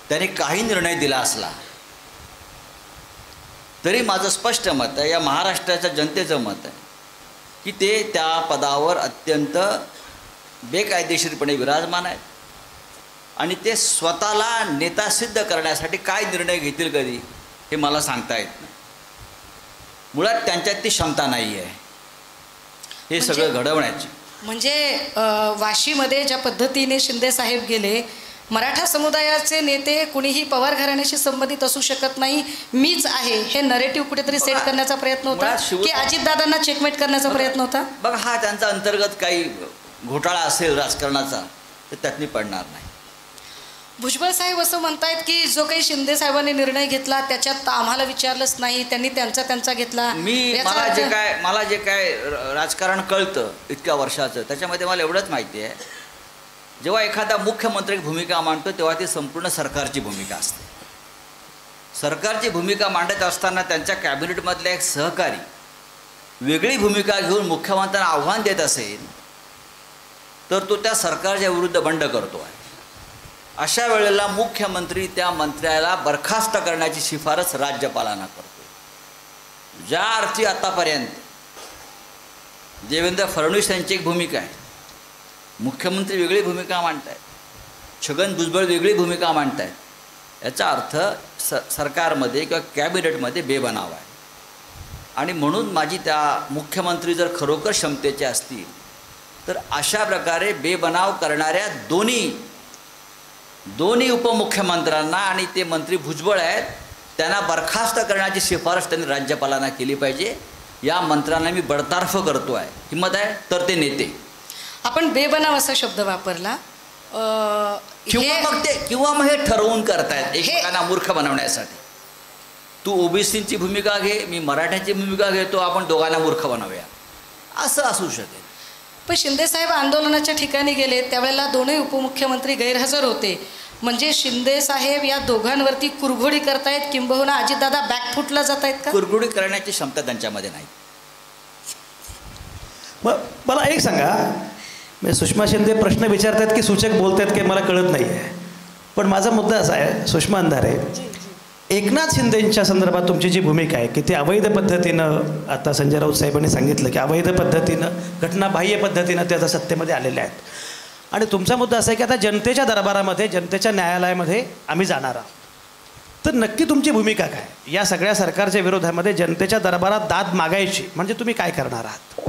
त्यांनी काही निर्णय दिला असला तरी माझं स्पष्ट मत आहे, या महाराष्ट्राच्या जनतेचं मत आहे की ते त्या पदावर अत्यंत बेकायदेशीरपणे विराजमान आहेत आणि ते स्वतःला नेता सिद्ध करण्यासाठी काय निर्णय घेतील कधी हे मला सांगता येत नाही. मुळात त्यांच्यात ती क्षमता नाही आहे हे सगळं घडवण्याची. म्हणजे वाशीमध्ये ज्या पद्धतीने शिंदे साहेब गेले, मराठा समुदायाचे नेते कुणीही पवार घराण्याशी संबंधित असू शकत नाही, मीच आहे हे नरेटिव्ह कुठेतरी सेट करण्याचा प्रयत्न होता की अजितदादांना चेकमेट करण्याचा प्रयत्न होता? बघा, हा त्यांचा अंतर्गत काही घोटाळा असेल राजकारणाचा तर त्यातनी पडणार नाही. भुजबळ साहेब असं म्हणतायत की जो काही शिंदे साहेबांनी निर्णय घेतला त्याच्यात आम्हाला विचारलंच नाही, त्यांनी त्यांचा घेतला. मला जे काय राजकारण कळतं इतक्या वर्षाचं, त्याच्यामध्ये मला एवढंच माहिती आहे, जेव्हा एखादा मुख्यमंत्री भूमिका मांडतो तेव्हा ती संपूर्ण सरकारची भूमिका असते. सरकारची भूमिका मांडत असताना त्यांच्या कॅबिनेटमधल्या एक सहकारी वेगळी भूमिका घेऊन मुख्यमंत्र्यांना आव्हान देत असेल तर तो त्या सरकारच्या विरुद्ध बंड करतो आहे. अशा वेळेला मुख्यमंत्री त्या मंत्र्याला बरखास्त करण्याची शिफारस राज्यपालांना करतो. ज्या अर्थी आतापर्यंत देवेंद्र फडणवीस यांची एक भूमिका आहे, मुख्यमंत्री वेगळी भूमिका मांडत आहेत, छगन भुजबळ वेगळी भूमिका मांडत आहेत, याचा अर्थ सरकारमध्ये किंवा कॅबिनेटमध्ये बेबनाव आहे. आणि म्हणून माझी त्या मुख्यमंत्री जर खरोखर क्षमतेचे असतील तर अशा प्रकारे बेबनाव करणाऱ्या दोन्ही उपमुख्यमंत्र्यांना आणि ते मंत्री भुजबळ आहेत त्यांना बरखास्त करण्याची शिफारस त्यांनी राज्यपालांना केली पाहिजे. या मंत्र्यांना मी बडतर्फ करतो आहे, हिंमत आहे तर ते नेते. आपण बेबनाव असा शब्द वापरला किंवा मग हे ठरवून करतायत एकमेकांना मूर्ख बनवण्यासाठी. तू ओबीसीची भूमिका घे, मी मराठ्याची भूमिका घेतो, आपण दोघांना मूर्ख बनवूया असं असू शकेल. पण शिंदे साहेब आंदोलनाच्या ठिकाणी गेले त्यावेळेला दोन्ही उपमुख्यमंत्री गैरहजर होते, म्हणजे शिंदे साहेब या दोघांवरती कुरघोडी करतायत, किंबहुना अजितदादा बॅकफुटला जात आहेत का? कुरघोडी करण्याची क्षमता त्यांच्यामध्ये नाही. मला एक सांगा, म्हणजे सुषमा शिंदे प्रश्न विचारतात की सूचक बोलतात की मला कळत नाही आहे, पण माझा मुद्दा असा आहे सुषमा अंधारे, एकनाथ शिंदेंच्या संदर्भात तुमची जी भूमिका आहे की ते अवैध पद्धतीनं, आता संजय राऊत साहेबांनी सांगितलं की अवैध पद्धतीनं घटनाबाह्य पद्धतीनं ते आता सत्तेमध्ये आलेले आहेत, आणि तुमचा मुद्दा असा आहे की आता जनतेच्या दरबारामध्ये जनतेच्या न्यायालयामध्ये आम्ही जाणार आहोत, तर नक्की तुमची भूमिका काय? या सगळ्या सरकारच्या विरोधामध्ये जनतेच्या दरबारात दाद मागायची म्हणजे तुम्ही काय करणार आहात?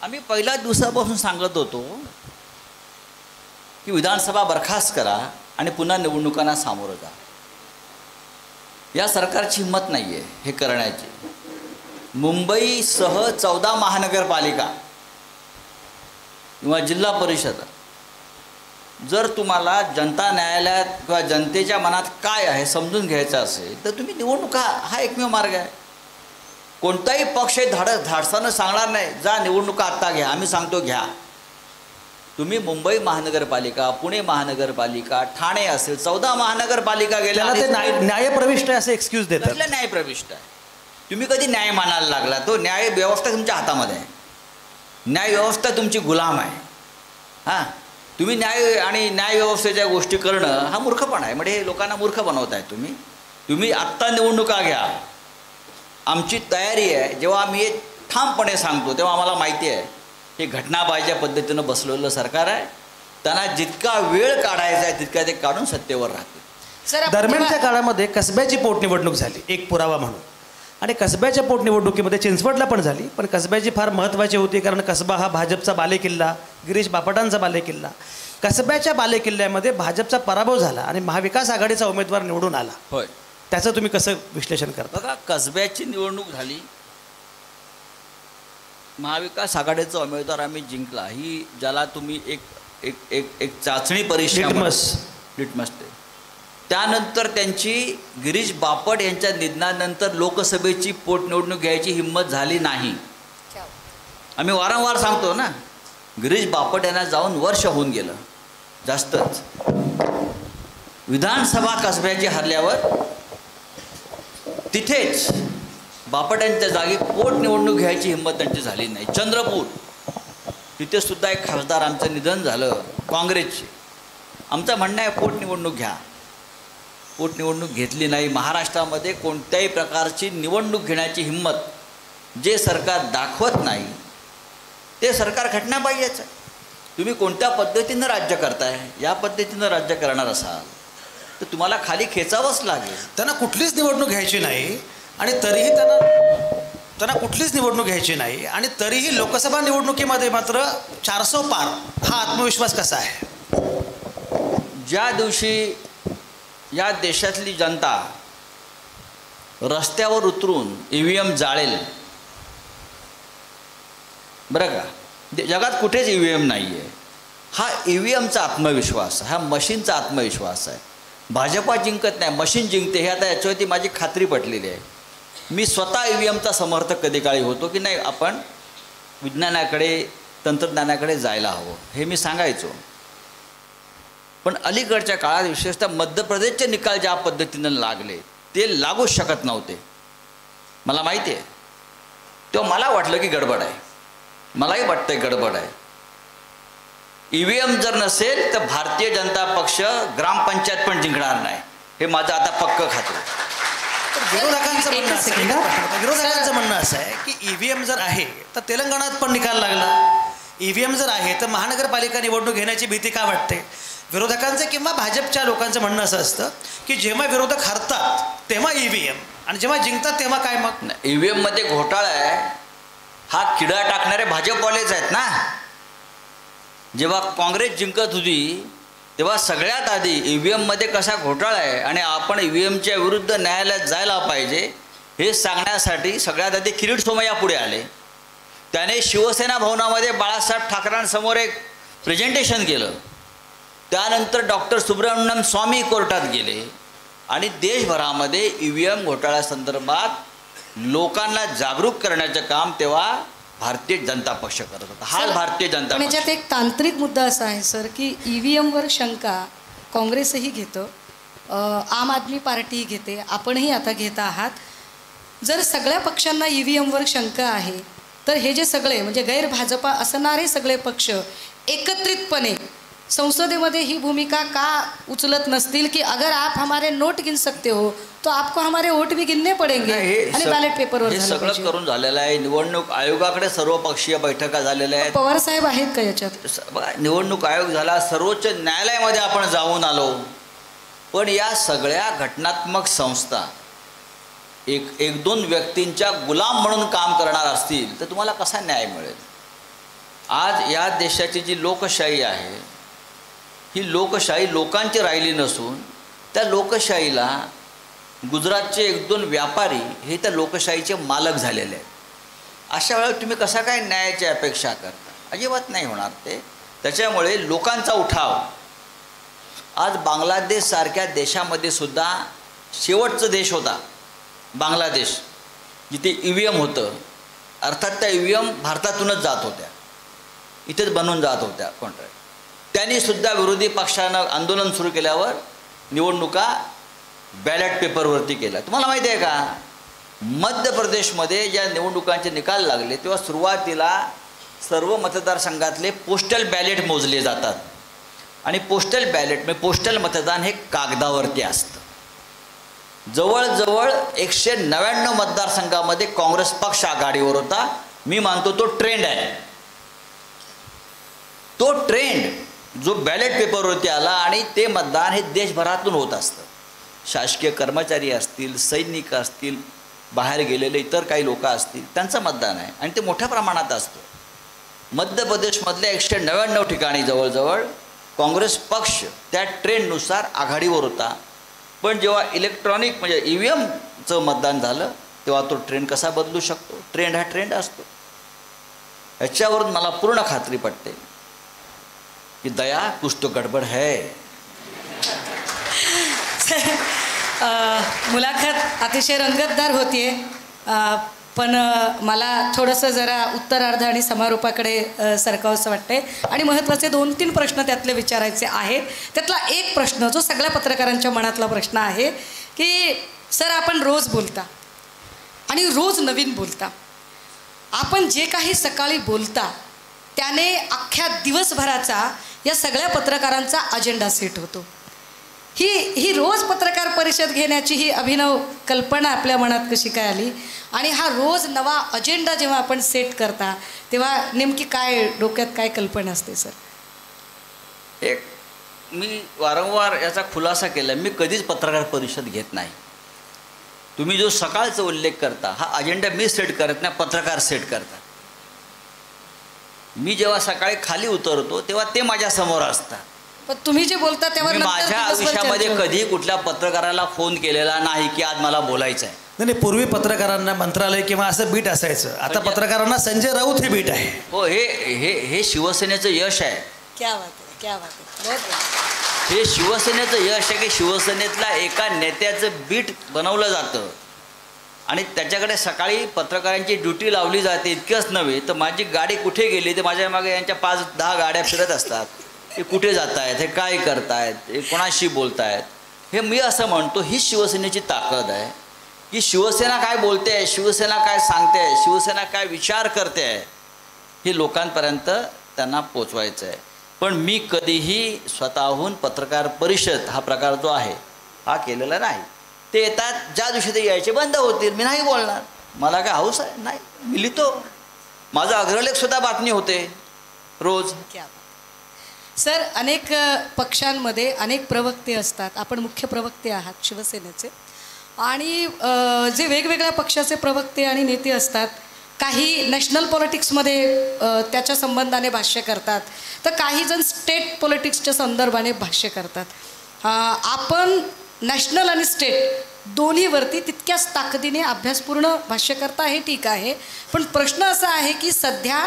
आम्ही पहिल्याच दिवसापासून सांगत होतो की विधानसभा बरखास्त करा आणि पुन्हा निवडणुकांना सामोरं जा. या सरकारची हिंमत नाही आहे हे करण्याची. मुंबईसह 14 महानगरपालिका किंवा जिल्हा परिषद, जर तुम्हाला जनता न्यायालयात किंवा जनतेच्या मनात काय आहे समजून घ्यायचं असेल तर तुम्ही निवडणुका हा एकमेव मार्ग आहे. कोणताही पक्ष धाडसानं सांगणार नाही जा निवडणुका आत्ता घ्या, आम्ही सांगतो घ्या. तुम्ही मुंबई महानगरपालिका, पुणे महानगरपालिका, ठाणे असेल 14 महानगरपालिका गेल्या ते न्यायप्रविष्ट आहे असं एक्सक्यूज देतात. न्यायप्रविष्ट आहे. तुम्ही कधी न्याय मानायला लागला? तो न्याय व्यवस्था तुमच्या हातामध्ये आहे, न्याय व्यवस्था तुमची गुलाम आहे. हां, तुम्ही न्याय आणि न्याय व्यवस्थेच्या गोष्टी करणं हा मूर्खपणा आहे. म्हणजे लोकांना मूर्ख बनवत आहे तुम्ही आत्ता निवडणुका घ्या, आमची तयारी आहे. जेव्हा आम्ही हे ठामपणे सांगतो तेव्हा आम्हाला माहिती आहे हे घटनाबाह्य पद्धतीनं बसलेलं सरकार आहे, त्यांना जितका वेळ काढायचा आहे तितका ते काढून सत्तेवर राहतील. दरम्यानच्या काळामध्ये कसब्याची पोटनिवडणूक झाली एक पुरावा म्हणून, आणि कसब्याच्या पोटनिवडणुकीमध्ये चिंचवडला पण झाली, पण कसब्याची फार महत्त्वाची होती कारण कसबा हा भाजपचा बालेकिल्ला, गिरीश बापटांचा बालेकिल्ला. कसब्याच्या बालेकिल्ल्यामध्ये भाजपचा पराभव झाला आणि महाविकास आघाडीचा उमेदवार निवडून आला. होय, त्याचं तुम्ही कसं विश्लेषण करता? बघा, कसब्याची निवडणूक झाली महाविकास आघाडीचा उमेदवार आम्ही जिंकला, ही ज्याला तुम्ही एक एक एक एक चाचणी परीक्षा लिटमस ते, त्यानंतर त्यांची गिरीश बापट यांच्या निधनानंतर लोकसभेची पोटनिवडणूक घ्यायची हिंमत झाली नाही. आम्ही वारंवार सांगतो ना, गिरीश बापट यांना जाऊन वर्ष होऊन गेलं जास्तच. विधानसभा कसब्याची हरल्यावर तिथेच बापटांच्या जागी पोटनिवडणूक घ्यायची हिंमत त्यांची झाली नाही. चंद्रपूर तिथे सुद्धा एक खासदार आमचं निधन झालं काँग्रेसचे. आमचं म्हणणं आहे पोटनिवडणूक घ्या. पोटनिवडणूक घेतली नाही. महाराष्ट्रामध्ये कोणत्याही प्रकारची निवडणूक घेण्याची हिंमत जे सरकार दाखवत नाही ते सरकार घटना पाहिजेच. तुम्ही कोणत्या पद्धतीनं राज्य करताय, या पद्धतीनं राज्य करणार असाल तर तुम्हाला खाली खेचावंच लागेल. त्यांना कुठलीच निवडणूक घ्यायची नाही आणि तरीही त्यांना कुठलीच निवडणूक घ्यायची नाही आणि तरीही लोकसभा निवडणुकीमध्ये मात्र 400 पार हा आत्मविश्वास कसा आहे? ज्या दिवशी या देशातली जनता रस्त्यावर उतरून EVM जाळेल, बरं का, जगात कुठेच EVM नाही आहे. हा EVMचा आत्मविश्वास, हा मशीनचा आत्मविश्वास आहे. भाजपा जिंकत नाही, मशीन जिंकते, हे आता याच्यावरती माझी खात्री पटलेली आहे. मी स्वतः EVMचा समर्थक कधी काळी होतो की नाही, आपण विज्ञानाकडे तंत्रज्ञानाकडे जायला हवं, हे मी सांगायचो. पण अलीकडच्या काळात विशेषतः मध्य प्रदेशचे निकाल ज्या पद्धतीनं लागले ते लागूच शकत नव्हते. मला माहिती आहे, तेव्हा मला वाटलं की गडबड आहे. मलाही वाटतंय गडबड आहे. EVM जर नसेल तर भारतीय जनता पक्ष ग्रामपंचायत पण जिंकणार नाही, हे माझं आता पक्क खातं. विरोधकांचं म्हणणं असं आहे की EVM जर आहे तर तेलंगणात पण निकाल लागला. EVM जर आहे तर महानगरपालिका निवडणूक घेण्याची भीती का वाटते? विरोधकांचं किंवा भाजपच्या लोकांचं म्हणणं असं असतं की जेव्हा विरोधक हरतात तेव्हा EVM आणि जेव्हा जिंकतात तेव्हा काय? मग EVM मध्ये घोटाळा आहे हा किडा टाकणारे भाजपवालेच आहेत ना. जेव्हा काँग्रेस जिंकत होती तेव्हा सगळ्यात आधी EVM मध्ये कसा घोटाळा आहे आणि आपण EVMच्या विरुद्ध न्यायालयात जायला पाहिजे हे सांगण्यासाठी सगळ्यात आधी किरीट सोमय्या पुढे आले. त्याने शिवसेना भवनामध्ये बाळासाहेब ठाकरेंसमोर एक प्रेझेंटेशन केलं. त्यानंतर डॉक्टर सुब्रमण्यम स्वामी कोर्टात गेले आणि देशभरामध्ये EVM घोटाळ्यासंदर्भात लोकांना जागरूक करण्याचं काम तेव्हा भारतीय जनता पक्ष करत होता. हा भारतीय जनता पक्ष. याच्यात एक तांत्रिक मुद्दा असा आहे सर की EVMवर शंका काँग्रेसही घेतं, आम आदमी पार्टीही घेते, आपणही आता घेत आहात. जर सगळ्या पक्षांना EVMवर शंका आहे तर हे जे सगळे म्हणजे गैर भाजपा असणारे सगळे पक्ष एकत्रितपणे संसदेमध्ये ही भूमिका का उचलत नसतील की अगर आप हमारे नोट गिन सकते हो तो आपको हमारे वोट भी गिनने पडेंगे आणि बॅलेट पेपरवर हे सगळं करून झालेलं आहे. निवडणूक आयोगाकडे सर्वपक्षीय बैठका झालेल्या आहेत. पवार साहेब आहेत का याच्यात? निवडणूक आयोग झाला, सर्वोच्च न्यायालयामध्ये आपण जाऊन आलो. पण या सगळ्या घटनात्मक संस्था एक दोन व्यक्तींच्या गुलाम म्हणून काम करणार असतील तर तुम्हाला कसा न्याय मिळेल? आज या देशाची जी लोकशाही आहे ही लोकशाही लोकांची राहिली नसून त्या लोकशाहीला गुजरातचे एक दोन व्यापारी हे त्या लोकशाहीचे मालक झालेले आहेत. अशा वेळेला तुम्ही कसा काय न्यायाची अपेक्षा करता? अजिबात नाही होणार ते. त्याच्यामुळे लोकांचा उठाव आज बांगलादेशसारख्या देशामध्ये सुद्धा शेवटचा देश होता बांगलादेश, जिथे EVM होतं. अर्थात त्या EVM भारतातूनच जात होत्या, इथेच बनवून जात होत्या कॉन्ट्रॅक्ट. त्यांनी सुद्धा विरोधी पक्षानं आंदोलन सुरू केल्यावर निवडणुका बॅलेट पेपरवरती केल्या. तुम्हाला माहिती आहे का, मध्य प्रदेशमध्ये ज्या निवडणुकांचे निकाल लागले तेव्हा सुरुवातीला सर्व मतदारसंघातले पोस्टल बॅलेट मोजले जातात आणि पोस्टल बॅलेट म्हणजे पोस्टल मतदान हे कागदावरती असतं. जवळजवळ 199 मतदारसंघामध्ये काँग्रेस पक्ष आघाडीवर होता. मी मानतो तो ट्रेंड आहे. तो ट्रेंड जो बॅलेट पेपरवरती आला आणि ते मतदान हे देशभरातून होत असतं. शासकीय कर्मचारी असतील, सैनिक असतील, बाहेर गेलेले इतर काही लोक असतील, त्यांचं मतदान आहे आणि ते मोठ्या प्रमाणात असतं. मध्य प्रदेशमधल्या 199 ठिकाणी जवळजवळ काँग्रेस पक्ष त्या ट्रेंडनुसार आघाडीवर होता. पण जेव्हा इलेक्ट्रॉनिक म्हणजे EVMचं मतदान झालं तेव्हा तो ट्रेंड कसा बदलू शकतो? ट्रेंड हा ट्रेंड असतो. याच्यावरून मला पूर्ण खात्री पटते की दया कुछ तो गडबड है. मुलाखत अतिशय रंगतदार होतीये, पण मला थोडंसं जरा उत्तरार्ध आणि समारोपाकडे सरकावंसं वाटतंय आणि महत्त्वाचे 2-3 प्रश्न त्यातले विचारायचे आहेत. त्यातला एक प्रश्न जो सगळ्या पत्रकारांच्या मनातला प्रश्न आहे की सर, आपण रोज बोलता आणि रोज नवीन बोलता. आपण जे काही सकाळी बोलता त्याने अख्ख्या दिवसभराचा या सगळ्या पत्रकारांचा अजेंडा सेट होतो. ही रोज पत्रकार परिषद घेण्याची ही अभिनव कल्पना आपल्या मनात कशी काय आली आणि हा रोज नवा अजेंडा जेव्हा आपण सेट करता तेव्हा नेमकी काय डोक्यात काय कल्पना असते सर? एक मी वारंवार याचा खुलासा केला, मी कधीच पत्रकार परिषद घेत नाही. तुम्ही जो सकाळचा उल्लेख करता हा अजेंडा मी सेट करत नाही, पत्रकार सेट करतात. मी जेव्हा सकाळी खाली उतरतो तेव्हा ते माझ्यासमोर असतात. पण तुम्ही जे बोलता त्यावर माझ्या आयुष्यामध्ये कधी कुठल्या पत्रकाराला फोन केलेला नाही की आज मला बोलायचं आहे. नाही, पूर्वी पत्रकारांना मंत्रालय किंवा असं बीट असायचं, आता पत्रकारांना संजय राऊत हे बीट आहे. हो, हे शिवसेनेचं यश आहे. क्या बात आहे, क्या बात आहे. हे शिवसेनेचं यश आहे की शिवसेनेतल्या एका नेत्याचं बीट बनवलं जातं आणि त्याच्याकडे सकाळी पत्रकारांची ड्युटी लावली जाते. इतकंच नव्हे तर माझी गाडी कुठे गेली ते माझ्या मागे यांच्या 5-10 गाड्या फिरत असतात. हे कुठे जात आहेत, हे काय करतायत, हे कोणाशी बोलतायत, हे मी असं म्हणतो ही शिवसेनेची ताकद आहे की शिवसेना काय बोलते आहे, शिवसेना काय सांगते आहे, शिवसेना काय विचार करते आहे, हे लोकांपर्यंत त्यांना पोचवायचं आहे. पण मी कधीही स्वतःहून पत्रकार परिषद हा प्रकार जो आहे हा केलेला नाही. ते येतात, ज्या दिवशी ते यायचे बंद होतील मी नाही बोलणार. मला काय हौस आहे? नाही, मी लिहितो. माझा अग्रलेखसुद्धा बातमी होते रोज. सर, अनेक पक्षांमध्ये अनेक प्रवक्ते असतात. आपण मुख्य प्रवक्ते आहात शिवसेनेचे आणि जे वेगवेगळ्या पक्षाचे प्रवक्ते आणि नेते असतात, काही नॅशनल पॉलिटिक्समध्ये त्याच्या संबंधाने भाष्य करतात, तर काही जण स्टेट पॉलिटिक्सच्या संदर्भाने भाष्य करतात. आपण नॅशनल आणि स्टेट दोन्हीवरती तितक्याच ताकदीने अभ्यासपूर्ण भाष्य करता, हे ठीक आहे. पण प्रश्न असा आहे की सध्या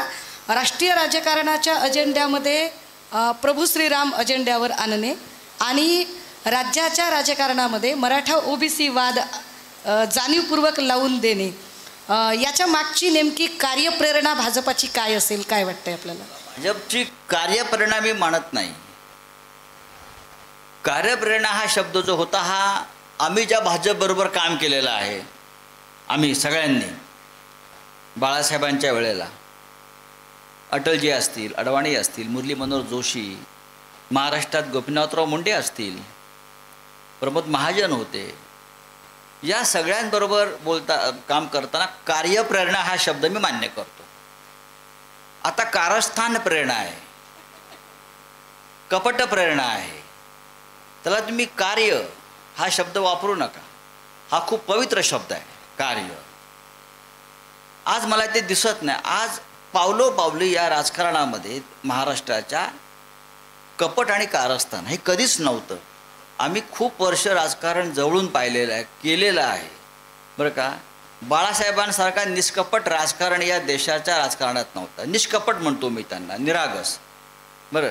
राष्ट्रीय राजकारणाच्या अजेंड्यामध्ये प्रभू श्रीराम अजेंड्यावर आणणे आणि राज्याच्या राजकारणामध्ये मराठा ओबीसी वाद जाणीवपूर्वक लावून देणे, याच्या मागची नेमकी कार्यप्रेरणा भाजपाची काय असेल, काय वाटतंय आपल्याला? भाजपची कार्यप्रेरणा मी मानत नाही. कार्यप्रेरणा हा शब्द जो होता हा आम्ही ज्या भाजपबरोबर काम केलेलं आहे, आम्ही सगळ्यांनी बाळासाहेबांच्या वेळेला, अटलजी असतील, अडवाणी असतील, मुरली मनोहर जोशी, महाराष्ट्रात गोपीनाथराव मुंडे असतील, प्रमोद महाजन होते, या सगळ्यांबरोबर काम करताना कार्यप्रेरणा हा शब्द मी मान्य करतो. आता कारस्थान प्रेरणा आहे, कपट प्रेरणा आहे, त्याला तुम्ही कार्य हा शब्द वापरू नका. हा खूप पवित्र शब्द आहे कार्य. आज मला ते दिसत नाही. आज पावलोपावली या राजकारणामध्ये महाराष्ट्राच्या कपट आणि कारस्थान हे कधीच नव्हतं. आम्ही खूप वर्ष राजकारण जवळून पाहिलेलं आहे, केलेलं आहे बरं का. बाळासाहेबांसारखा निष्कपट राजकारण या देशाच्या राजकारणात नव्हतं. निष्कपट म्हणतो मी त्यांना, निरागस. बरं,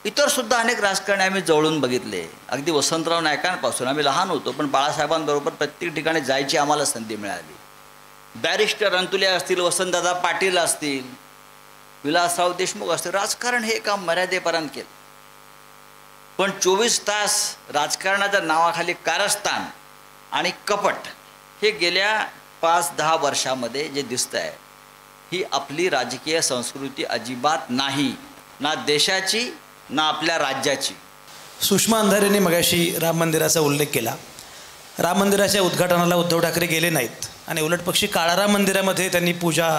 इतरसुद्धा अनेक राजकारणी आम्ही जवळून बघितले. अगदी वसंतराव नायकांपासून, आम्ही लहान होतो पण बाळासाहेबांबरोबर प्रत्येक ठिकाणी जायची आम्हाला संधी मिळाली. बॅरिस्टर अंतुले असतील, वसंतदादा पाटील असतील, विलासराव देशमुख असतील, राजकारण हे काम मर्यादेपर्यंत केलं. पण 24 तास राजकारणाच्या नावाखाली कारस्थान आणि कपट हे गेल्या 5-10 वर्षामध्ये जे दिसतं आहे, ही आपली राजकीय संस्कृती अजिबात नाही, ना देशाची ना आपल्या राज्याची. सुषमा अंधारेंनी मगाशी राम मंदिराचा उल्लेख केला. राम मंदिराच्या उद्घाटनाला उद्धव ठाकरे गेले नाहीत आणि उलटपक्षी काळाराम मंदिरामध्ये त्यांनी पूजा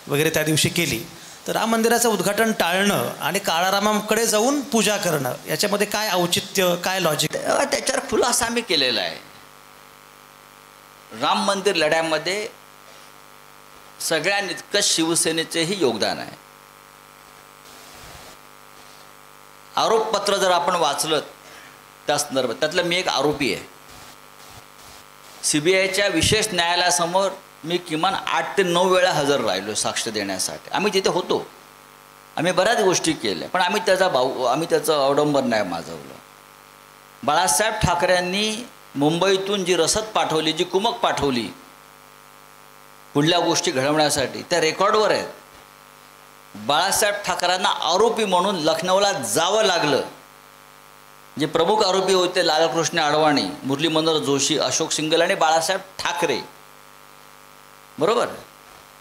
वगैरे त्या दिवशी केली. तर राम मंदिराचं उद्घाटन टाळणं आणि काळारामाकडे जाऊन पूजा करणं याच्यामध्ये काय औचित्य, काय लॉजिक? त्याच्यावर खुलासा आम्ही केलेला आहे. राम मंदिर लढ्यामध्ये सगळ्यांइतकं शिवसेनेचेही योगदान आहे. आरोपपत्र जर आपण वाचलं त्या संदर्भात, त्यातलं मी एक आरोपी आहे. CBIच्या विशेष न्यायालयासमोर मी किमान 8 ते 9 वेळा हजर राहिलो साक्ष देण्यासाठी. आम्ही तिथे होतो, आम्ही बऱ्याच गोष्टी केल्या, पण आम्ही त्याचं अवडंबर नाही माजवलं. बाळासाहेब ठाकरेंनी मुंबईतून जी रसद पाठवली, जी कुमक पाठवली पुढल्या गोष्टी घडवण्यासाठी, त्या रेकॉर्डवर आहेत. बाळासाहेब ठाकरेंना आरोपी म्हणून लखनौला जावं लागलं. जे प्रमुख आरोपी होते लालकृष्ण अडवाणी, मुरली मनोहर जोशी, अशोक सिंगल आणि बाळासाहेब ठाकरे, बरोबर.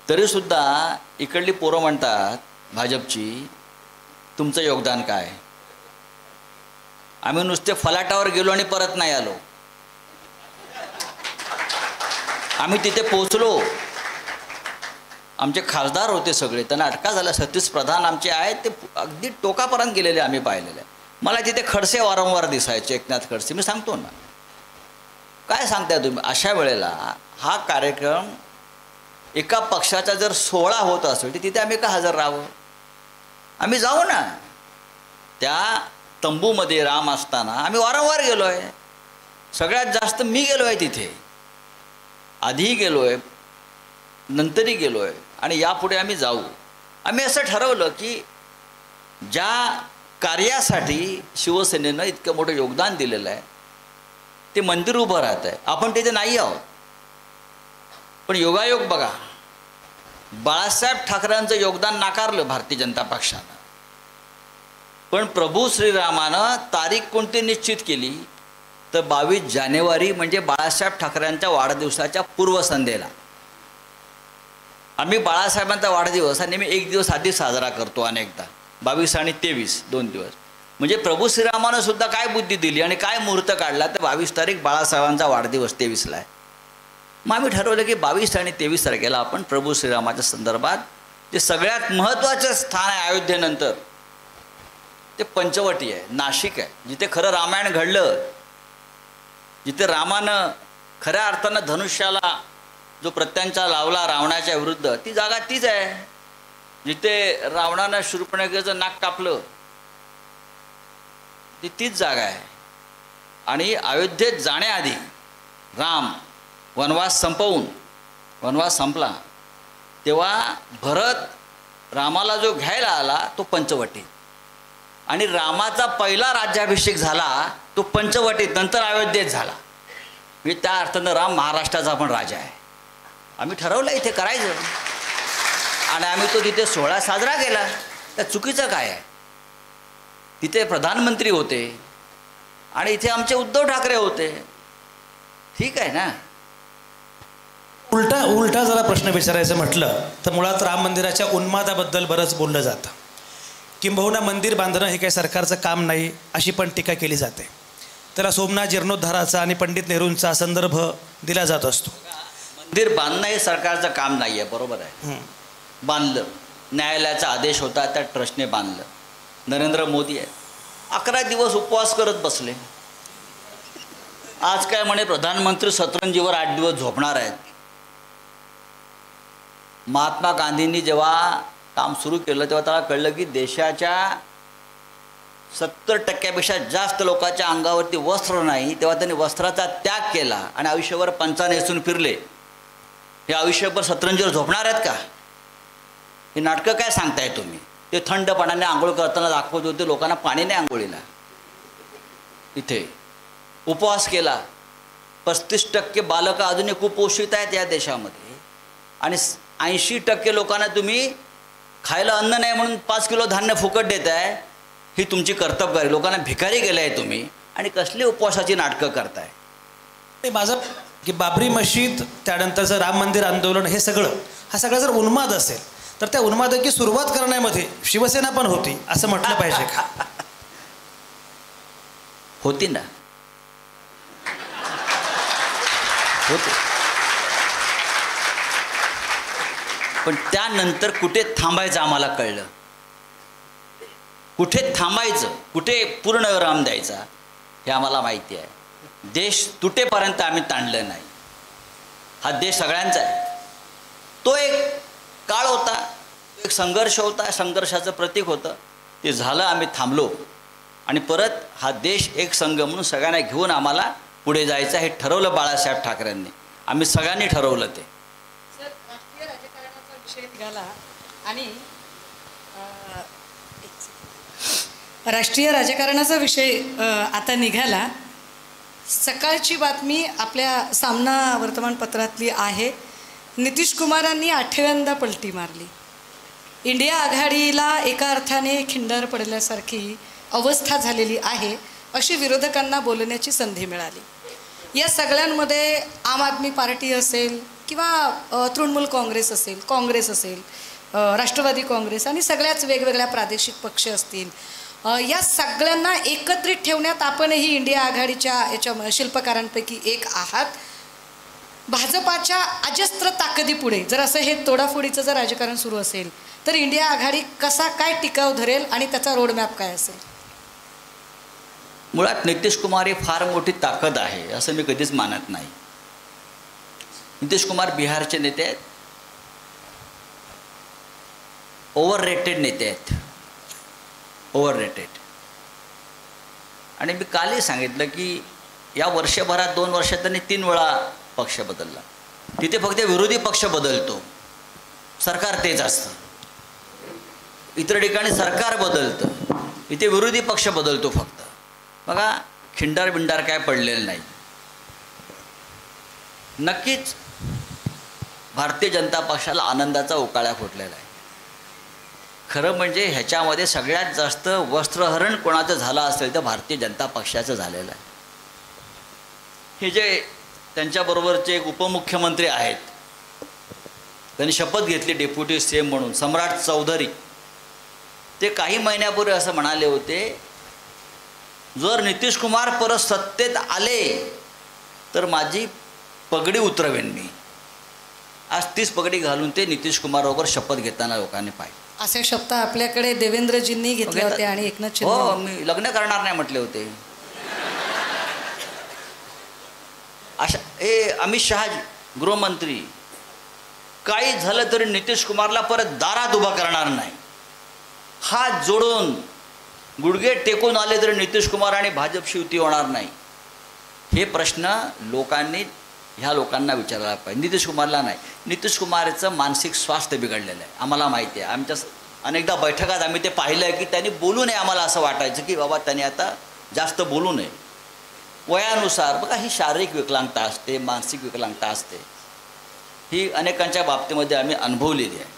तरीसुद्धा इकडली पोरं म्हणतात भाजपची, तुमचं योगदान काय? आम्ही नुसते फलाटावर गेलो आणि परत नाही आलो. आम्ही तिथे पोचलो, आमचे खासदार होते सगळे, त्यांना अटका झाला. सतीश प्रधान आमचे आहेत, ते अगदी टोकापर्यंत गेलेले आम्ही पाहिलेले. मला तिथे खडसे वारंवार दिसायचे, एकनाथ खडसे. मी सांगतो ना, काय सांगताय तुम्ही? अशा वेळेला हा कार्यक्रम एका पक्षाचा जर 16 होत असेल तर तिथे आम्ही का हजर राहावं? आम्ही जाऊ ना. त्या तंबूमध्ये राम असताना आम्ही वारंवार गेलो आहे. सगळ्यात जास्त मी गेलो आहे तिथे, आधीही गेलो आहे, नंतरही गेलो आहे आणि यापुढे आम्ही जाऊ. आम्ही असं ठरवलं की ज्या कार्यासाठी शिवसेनेनं इतकं मोठं योगदान दिलेलं आहे, ते मंदिर उभं राहत आहे, आपण तिथे नाही आहोत. पण योगायोग बघा, बाळासाहेब ठाकरेंचं योगदान नाकारलं भारतीय जनता पक्षानं. पण प्रभू श्रीरामानं तारीख कोणती निश्चित केली तर 22 जानेवारी म्हणजे बाळासाहेब ठाकरेंच्या वाढदिवसाच्या पूर्वसंध्येला. आम्ही बाळासाहेबांचा वाढदिवस हा नेहमी 1 दिवस आधी साजरा करतो, अनेकदा 22 आणि 23 2 दिवस. म्हणजे प्रभू श्रीरामानं सुद्धा काय बुद्धी दिली आणि काय मुहूर्त काढला तर 22 तारीख बाळासाहेबांचा वाढदिवस 23ला आहे. मग आम्ही ठरवलं की 22 आणि 23 तारखेला आपण प्रभू श्रीरामाच्या संदर्भात जे सगळ्यात महत्त्वाचं स्थान आहे अयोध्येनंतर, ते पंचवटी आहे, नाशिक आहे, जिथे खरं रामायण घडलं, जिथे रामानं खऱ्या अर्थानं धनुष्याला जो प्रत्यांचा लावला रावणाच्या विरुद्ध, ती जागा तीच आहे. जिथे रावणानं शूर्पणखेचं नाक कापलं, ती तीच जागा आहे. आणि अयोध्येत जाण्याआधी राम वनवास संपला तेव्हा भरत रामाला जो घ्यायला आला तो पंचवटीत, आणि रामाचा पहिला राज्याभिषेक झाला तो पंचवटीत, नंतर अयोध्येत झाला. म्हणजे त्या अर्थानं राम महाराष्ट्राचा पण राजा आहे. आम्ही ठरवलं इथे करायचं आणि आम्ही तो तिथे सोहळा साजरा केला. त्या चुकीचं काय आहे? तिथे प्रधानमंत्री होते आणि इथे आमचे उद्धव ठाकरे होते, ठीक आहे ना. उलटा जरा प्रश्न विचारायचं म्हटलं तर मुळात राम मंदिराच्या उन्मादाबद्दल बरंच बोललं जातं. किंबहुना मंदिर बांधणं हे काही सरकारचं काम नाही अशी पण टीका केली जाते. त्याला सोमनाथ जीर्णोद्धाराचा आणि पंडित नेहरूंचा संदर्भ दिला जात असतो. मंदिर बांधणं हे सरकारचं काम नाही आहे, बरोबर आहे. बांधलं, न्यायालयाचा आदेश होता, त्या ट्रस्टने बांधलं. नरेंद्र मोदी आहे, 11 दिवस उपवास करत बसले. आज काय म्हणे प्रधानमंत्री सतरंजीवर 8 दिवस झोपणार आहेत. महात्मा गांधींनी जेव्हा काम सुरू केलं तेव्हा त्याला कळलं की देशाच्या 70% जास्त लोकांच्या अंगावरती वस्त्र नाही, तेव्हा त्यांनी वस्त्राचा त्याग केला आणि आयुष्यभर पंचा नेसून फिरले. हे आयुष्यभर सतरंजीवर झोपणार आहेत का? हे नाटकं काय सांगताय तुम्ही? ते थंड पाण्याने आंघोळ करताना दाखवत होते लोकांना, पाणी नाही आंघोळीला. इथे उपवास केला. 35% बालकं अजूनही कुपोषित आहेत या देशामध्ये आणि 80% लोकांना तुम्ही खायला अन्न नाही म्हणून 5 किलो धान्य फुकट देताय. ही तुमची कर्तव्य. लोकांना भिकारी केलं आहे तुम्ही आणि कसली उपवासाची नाटकं करताय. ते माझं की बाबरी मशीद, त्यानंतरचं राम मंदिर आंदोलन, हे सगळं हा सगळा जर उन्माद असेल तर त्या उन्मादाची सुरुवात करण्यामध्ये शिवसेना पण होती असं म्हटलं पाहिजे का? होती ना, होते. पण त्यानंतर कुठे थांबायचं आम्हाला कळलं. कुठे थांबायचं, कुठे पूर्ण विराम द्यायचा हे आम्हाला माहिती आहे. देश तुटेपर्यंत आम्ही ताणलं नाही. हा देश सगळ्यांचा आहे. तो एक काळ होता, एक संघर्ष होता, संघर्षाचं प्रतीक होतं. ते झालं, आम्ही थांबलो आणि परत हा देश एक संघ म्हणून सगळ्यांना घेऊन आम्हाला पुढे जायचं हे ठरवलं बाळासाहेब ठाकरेंनी. आम्ही सगळ्यांनी ठरवलं ते. विषय निघाला आणि राष्ट्रीय राजकारणाचा विषय आता निघाला. सकाळची बातमी आपल्या सामना वर्तमानपत्रातली आहे. नितीश कुमारांनी 8व्यांदा पलटी मारली. इंडिया आघाडीला एका अर्थाने खिंडार पडल्यासारखी अवस्था झालेली आहे अशी विरोधकांना बोलण्याची संधी मिळाली. या सगळ्यांमध्ये आम आदमी पार्टी असेल किंवा तृणमूल काँग्रेस असेल, राष्ट्रवादी काँग्रेस आणि सगळ्याच वेगवेगळ्या प्रादेशिक पक्ष असतील, या सगळ्यांना एकत्रित ठेवण्यात आपणही इंडिया आघाडीच्या याच्या शिल्पकारांपैकी एक आहात. भाजपाच्या अजस्त्र ताकदीपुढे जर असं हे तोडाफोडीचं जर राजकारण सुरू असेल तर इंडिया आघाडी कसा काय टिकाव धरेल आणि त्याचा रोडमॅप काय असेल? मुळात नितीश कुमार ही फार मोठी ताकद आहे असं मी कधीच मानत नाही. नितीश कुमार बिहारचे नेते आहेत, ओव्हररेटेड नेते आहेत, ओव्हररेटेड. आणि मी कालही सांगितलं की या वर्षभरात 2 वर्षात त्यांनी 3 वेळा पक्ष बदलला. तिथे फक्त विरोधी पक्ष बदलतो, सरकार तेच असतं. इतर ठिकाणी सरकार बदलतं, इथे विरोधी पक्ष बदलतो फक्त. बघा, खिंडार बिंडार काय पडलेलं नाही. नक्कीच भारतीय जनता पक्षाला आनंदाचा उकाळा फुटलेला आहे. खरं म्हणजे ह्याच्यामध्ये सगळ्यात जास्त वस्त्रहरण कोणाचं झालं असेल तर भारतीय जनता पक्षाचं झालेलं आहे. हे जे त्यांच्याबरोबरचे एक उपमुख्यमंत्री आहेत, त्यांनी शपथ घेतली डेप्युटी सीएम म्हणून, सम्राट चौधरी, ते काही महिन्यापूर्वी असं म्हणाले होते, जर नितीश कुमार परत सत्तेत आले तर माझी पगडी उतरवेन मी. आज 30 पगडी घालून ते नितीश कुमारबरोबर शपथ घेताना लोकांनी पाहिजे. असे शब्द आपल्याकडे देवेंद्रजींनी घेतले होते आणि एकनाथ शिंदे, हो, मी लग्न करणार नाही म्हटले होते. अशा अमित शहा गृहमंत्री, काही झालं तरी नितीश कुमारला परत दारात उभा करणार नाही. हात जोडून गुडघे टेकून आले तरी नितीश कुमार आणि भाजपशी युती होणार नाही. हे प्रश्न ह्या लोकांना विचारायला पाहिजे, नितीश कुमारला नाही. नितीश कुमारचं मानसिक स्वास्थ्य बिघडलेलं आहे, आम्हाला माहिती आहे. आमच्या अनेकदा बैठकात आम्ही ते पाहिलं आहे की त्यांनी बोलू नये. आम्हाला असं वाटायचं की बाबा त्यांनी आता जास्त बोलू नये. वयानुसार बघा, ही शारीरिक विकलांगता असते, मानसिक विकलांगता असते. ही अनेकांच्या बाबतीमध्ये आम्ही अनुभवलेली आहे.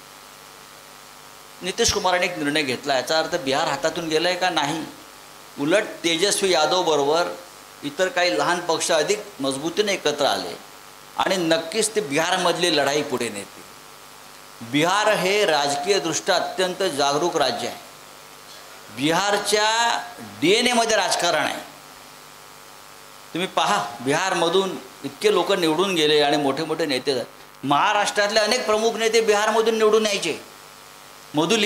नितीश कुमारांनी एक निर्णय घेतला, याचा अर्थ बिहार हातातून गेलं आहे का? नाही. उलट तेजस्वी यादव बरोबर इतर काही लहान पक्ष अधिक मजबूतीने एकत्र आले आणि नक्कीच ते बिहारमधली लढाई पुढे नेतील. बिहार हे राजकीयदृष्ट्या अत्यंत जागरूक राज्य आहे. बिहारच्या DNA मध्ये राजकारण आहे. तुम्ही पहा, बिहारमधून इतके लोक निवडून गेले आणि मोठे मोठे नेते झाले. महाराष्ट्रातले अनेक प्रमुख नेते बिहारमधून निवडून यायचे. मधु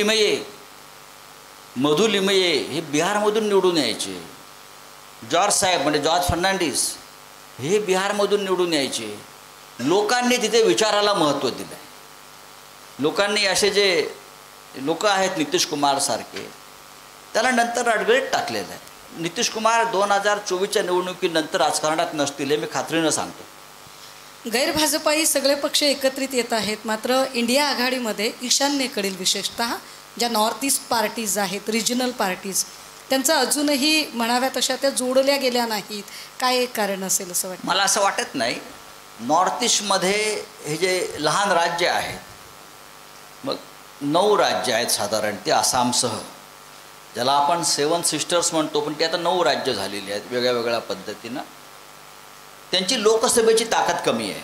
लिमये हे बिहारमधून निवडून यायचे. जॉर्ज साहेब म्हणजे जॉर्ज फर्नांडिस हे बिहारमधून निवडून यायचे. लोकांनी तिथे विचाराला महत्त्व दिलं आहे. लोकांनी असे जे लोक आहेत नितीश कुमार सारखे, त्याला नंतर अडगळीत टाकलेलं आहे. नितीश कुमार 2024च्या निवडणुकीनंतर राजकारणात नसतील हे मी खात्रीनं सांगतो. गैरभाजपाई सगळे पक्ष एकत्रित येत आहेत, मात्र इंडिया आघाडीमध्ये ईशान्येकडील विशेषतः ज्या नॉर्थ ईस्ट पार्टीज आहेत, रिजनल पार्टीज, त्यांचं अजूनही म्हणाव्या तशा त्या जोडल्या गेल्या नाहीत. काय एक कारण असेल असं वाटतं? मला असं वाटत नाही. नॉर्थ ईस्टमध्ये हे जे लहान राज्य आहेत, मग 9 राज्य आहेत साधारण, ते आसामसह, ज्याला आपण 7 सिस्टर्स म्हणतो, पण ते आता 9 राज्य झालेली आहेत वेगळ्या वेगळ्या पद्धतीनं. त्यांची लोकसभेची ताकद कमी आहे.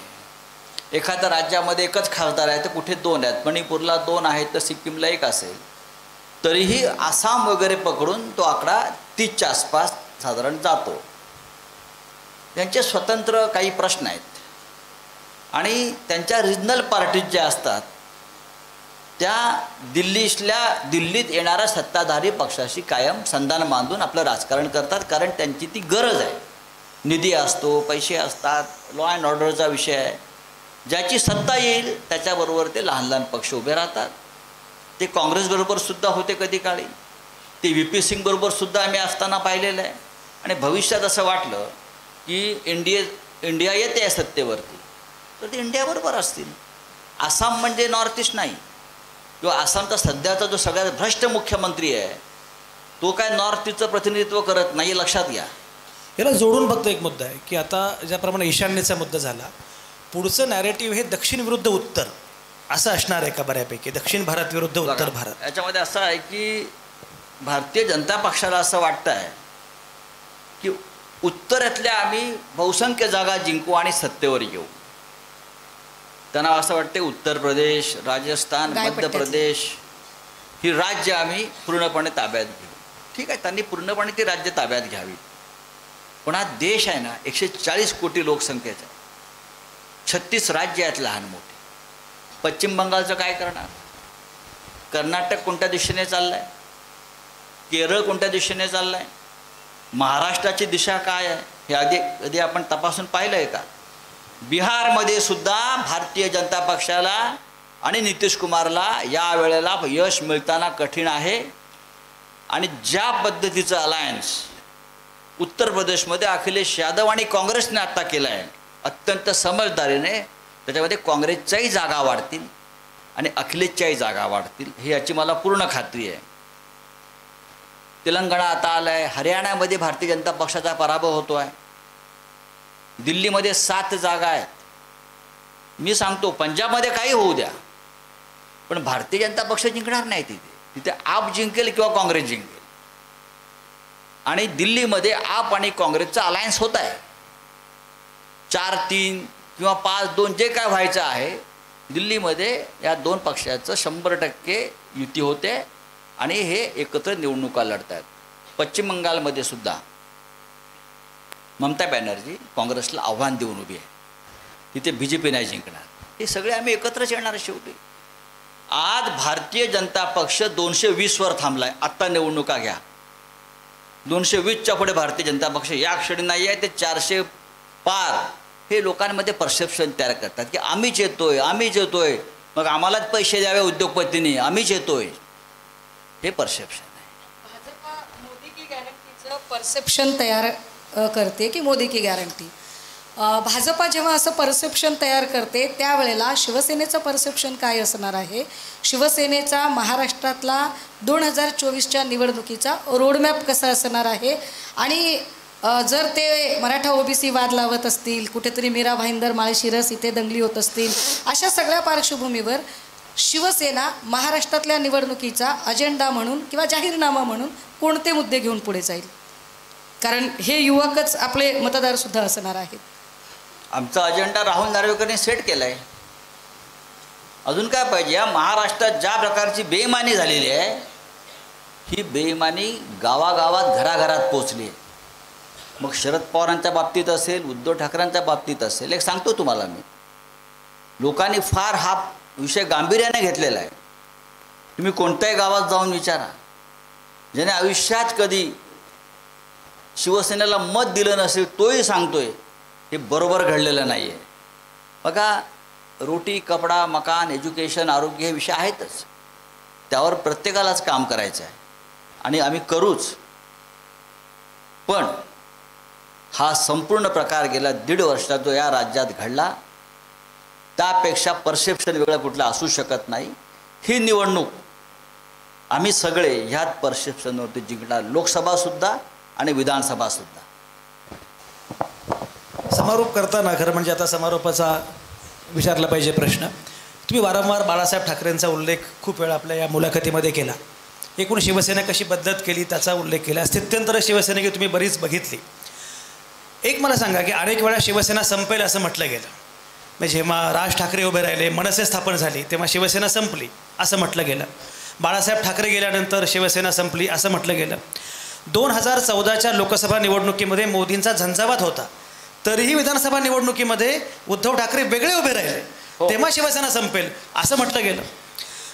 एखाद्या राज्यामध्ये एकच खासदार आहे तर कुठे 2 आहेत, मणिपूरला 2 आहेत तर सिक्कीमला 1 असेल. तरीही आसाम वगैरे पकडून तो आकडा 30च्या आसपास साधारण जातो. त्यांचे स्वतंत्र काही प्रश्न आहेत आणि त्यांच्या रिजनल पार्टीज ज्या असतात त्या दिल्लीत येणाऱ्या सत्ताधारी पक्षाशी कायम संधान बांधून आपलं राजकारण करतात, कारण त्यांची ती गरज आहे. निधी असतो, पैसे असतात, लॉ अँड ऑर्डरचा विषय आहे. ज्याची सत्ता येईल त्याच्याबरोबर ते लहान लहान पक्ष उभे राहतात. ते काँग्रेसबरोबर सुद्धा होते कधी काळी, ते VP सिंग बरोबर सुद्धा आम्ही असताना पाहिलेलं आहे. आणि भविष्यात असं वाटलं की इंडिया येते आहे सत्तेवरती तर ते इंडियाबरोबर असतील. आसाम म्हणजे नॉर्थ ईस्ट नाही, किंवा आसामचा सध्याचा जो सगळ्यात भ्रष्ट मुख्यमंत्री आहे तो काय नॉर्थ ईस्टचं प्रतिनिधित्व करत नाही, लक्षात घ्या. याला जोडून फक्त एक मुद्दा आहे की आता ज्याप्रमाणे ईशान्येचा मुद्दा झाला, पुढचं नॅरेटिव्ह हे दक्षिण विरुद्ध उत्तर असं असणार आहे का बऱ्यापैकी? दक्षिण भारत विरुद्ध उत्तर भारत. याच्यामध्ये असं आहे की भारतीय जनता पक्षाला असं वाटतं आहे की उत्तरेतल्या आम्ही बहुसंख्य जागा जिंकू आणि सत्तेवर येऊ. त्यांना असं वाटते उत्तर प्रदेश, राजस्थान, मध्य प्रदेश ही राज्य आम्ही पूर्णपणे ताब्यात घेऊ. ठीक आहे, त्यांनी पूर्णपणे ती राज्य ताब्यात घ्यावी. पण हा देश आहे ना 140 कोटी लोकसंख्येचा, 36 राज्य आहेत लहान मोठे. पश्चिम बंगालचं काय करणार? कर्नाटक कोणत्या दिशेने चाललं आहे? केरळ कोणत्या दिशेने चाललं आहे? महाराष्ट्राची दिशा काय आहे हे कधी आपण तपासून पाहिलं आहे का? बिहारमध्ये सुद्धा भारतीय जनता पक्षाला आणि नितीश कुमारला या वेळेला यश मिळताना कठीण आहे. आणि ज्या पद्धतीचं अलायन्स उत्तर प्रदेशमध्ये अखिलेश यादव आणि काँग्रेसने आत्ता केलं आहे अत्यंत समजदारीने, त्याच्यामध्ये काँग्रेसच्याही जागा वाढतील आणि अखिलेशच्याही जागा वाढतील हे याची मला पूर्ण खात्री आहे. तेलंगणा आता आलं आहे, हरियाणामध्ये भारतीय जनता पक्षाचा पराभव होतो आहे, दिल्लीमध्ये 7 जागा आहेत. मी सांगतो पंजाबमध्ये काही होऊ द्या पण भारतीय जनता पक्ष जिंकणार नाही तिथे. तिथे आप जिंकेल किंवा काँग्रेस जिंकेल. आणि दिल्लीमध्ये आप आणि काँग्रेसचा अलायन्स होत आहे. 4-3 किंवा 5-2 जे काय व्हायचं आहे दिल्लीमध्ये या 2 पक्षाचं 100% युती होते आणि हे एकत्र निवडणुका लढत आहेत. पश्चिम बंगालमध्ये सुद्धा ममता बॅनर्जी काँग्रेसला आव्हान देऊन उभी आहे, तिथे BJP नाही जिंकणार. हे सगळे आम्ही एकत्रच येणार शेवटी. आज भारतीय जनता पक्ष 220वर थांबला आहे. आत्ता निवडणुका घ्या, 220च्या पुढे भारतीय जनता पक्ष या क्षणी नाही आहे, ते 400 पार. हे लोकांमध्ये परसेप्शन तयार करतात की आम्हीच येतोय, मग आम्हालाच पैसे द्यावे उद्योगपतींनी, आम्हीच येतोय. हे परसेप्शन आहे. भाजपा मोदी की गॅरंटीचं परसेप्शन तयार करते की मोदी की गॅरंटी? भाजपा जेव्हा असं परसेप्शन तयार करते त्यावेळेला शिवसेनेचं परसेप्शन काय असणार आहे? शिवसेनेचा महाराष्ट्रातला 2024च्या निवडणुकीचा रोडमॅप कसा असणार आहे? आणि जर ते मराठा OBC वाद लावत असतील, कुठेतरी मीरा भाईंदर माळशिरस इथे दंगली होत असतील, अशा सगळ्या पार्श्वभूमीवर शिवसेना महाराष्ट्रातल्या निवडणुकीचा अजेंडा म्हणून किंवा जाहीरनामा म्हणून कोणते मुद्दे घेऊन पुढे जाईल? कारण हे युवकच आपले मतदारसुद्धा असणार आहेत. आमचा अजेंडा राहुल नार्वेकरने सेट केला आहे. अजून काय पाहिजे? या महाराष्ट्रात ज्या प्रकारची बेईमानी झालेली आहे ही बेईमानी गावागावात घराघरात पोचली आहे. मग शरद पवारांच्या बाबतीत असेल, उद्धव ठाकरेंच्या बाबतीत असेल. एक सांगतो तुम्हाला मी, लोकांनी फार हा विषय गांभीर्याने घेतलेला आहे. तुम्ही कोणत्याही गावात जाऊन विचारा, ज्याने आयुष्यात कधी शिवसेनेला मत दिलं नसेल तोही सांगतोय हे बरोबर घडलेलं नाही आहे. बघा, रोटी, कपडा, मकान, एज्युकेशन, आरोग्य हे विषय आहेतच. त्यावर प्रत्येकालाच काम करायचं आहे आणि आम्ही करूच. पण हा संपूर्ण प्रकार गेल्या 1.5 वर्षात जो या राज्यात घडला त्यापेक्षा परसेप्शन वेगळं कुठलं असू शकत नाही. ही निवडणूक आम्ही सगळे ह्यात परसेप्शनवरती जिंकणार, लोकसभासुद्धा आणि विधानसभासुद्धा. समारोप करताना खरं म्हणजे आता समारोपाचा विचारला पाहिजे प्रश्न. तुम्ही वारंवार बाळासाहेब ठाकरेंचा उल्लेख खूप वेळा आपल्या या मुलाखतीमध्ये केला. एकूण शिवसेना कशी पद्धत केली त्याचा उल्लेख केला. स्थित्यंतर शिवसेनेची तुम्ही बरीच बघितली. एक मला सांगा की अनेक वेळा शिवसेना संपेल असं म्हटलं गेलं. म्हणजे जेव्हा राज ठाकरे उभे राहिले, मनसे स्थापन झाली, तेव्हा शिवसेना संपली असं म्हटलं गेलं. बाळासाहेब ठाकरे गेल्यानंतर शिवसेना संपली असं म्हटलं गेलं. 2014च्या लोकसभा निवडणुकीमध्ये मोदींचा झंझावात होता, तरीही विधानसभा निवडणुकीमध्ये उद्धव ठाकरे वेगळे उभे राहिले, तेव्हा शिवसेना संपेल असं म्हटलं गेलं.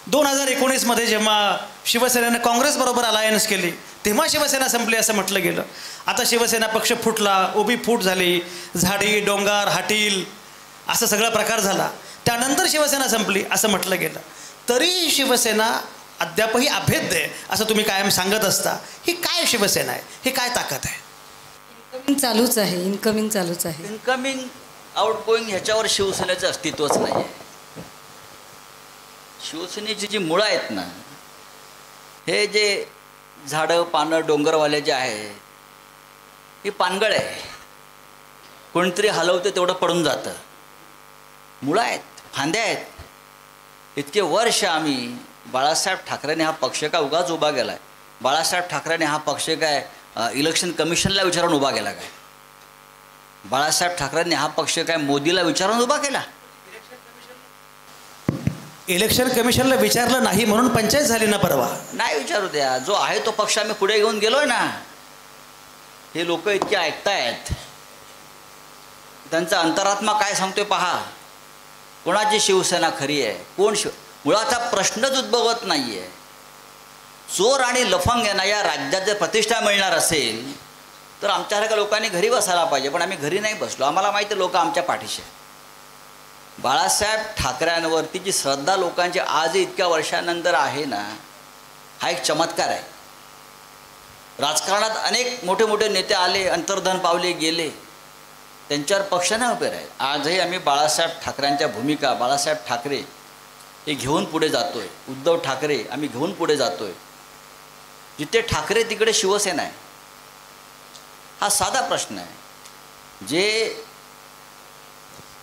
2019मध्ये जेव्हा शिवसेनेनं काँग्रेसबरोबर अलायन्स केली तेव्हा शिवसेना संपली असं म्हटलं गेलं. आता शिवसेना पक्ष फुटला, उभी फूट झाली, झाडी, डोंगर, हाटील असं सगळा प्रकार झाला, त्यानंतर शिवसेना संपली असं म्हटलं गेलं. तरी शिवसेना अद्यापही अभेद्य आहे असं तुम्ही कायम सांगत असता. ही काय शिवसेना आहे? ही काय ताकद आहे? इन्कमिंग चालूच आहे. इन्कमिंग आउटगोईंग ह्याच्यावर शिवसेनेचं अस्तित्वच नाही आहे. शिवसेनेची जी मुळं आहेत ना, हे जे झाडं पानं डोंगरवाले जे आहे ही पानगळ आहे. कोणतरी हलवतं तेवढं पडून जातं. मुळं आहेत, फांद्या आहेत. इतके वर्ष आम्ही बाळासाहेब ठाकरेंनी हा पक्ष काय उगाच उभा केला आहे? बाळासाहेब ठाकरेंनी हा पक्ष काय इलेक्शन कमिशनला विचारून उभा केला काय? बाळासाहेब ठाकरेंनी हा पक्ष काय मोदीला विचारून उभा केला? इलेक्शन कमिशनला विचारलं नाही म्हणून पंचायत झाली ना परवा. नाही विचारू द्या. जो आहे तो पक्ष आम्ही पुढे घेऊन गेलोय ना. हे लोक इतके ऐकतायत, त्यांचा अंतरात्मा काय सांगतोय पहा. कोणाची शिवसेना खरी आहे, कोण मुळाचा प्रश्नच उद्भवत नाही आहे. चोर आणि लफंग यांना या राज्यात जर प्रतिष्ठा मिळणार असेल तर आमच्यासारख्या लोकांनी घरी बसायला पाहिजे. पण आम्ही घरी नाही बसलो. आम्हाला माहिती आहे लोक आमच्या पाठीशी आहे. बाळासाहेब ठाकरेंवरती जी श्रद्धा लोकांची आज इतक्या वर्षानंतर आहे ना, हा एक चमत्कार आहे. राजकारणात अनेक मोठे मोठे नेते आले, अंतर्धान पावले, गेले, त्यांच्यावर पक्ष नाही उभे राहिले. आजही आम्ही बाळासाहेब ठाकरेंच्या भूमिका, बाळासाहेब ठाकरे हे घेऊन पुढे जातोय. उद्धव ठाकरे आम्ही घेऊन पुढे जातोय. जिथे ठाकरे तिकडे शिवसेना आहे. हा साधा प्रश्न आहे. जे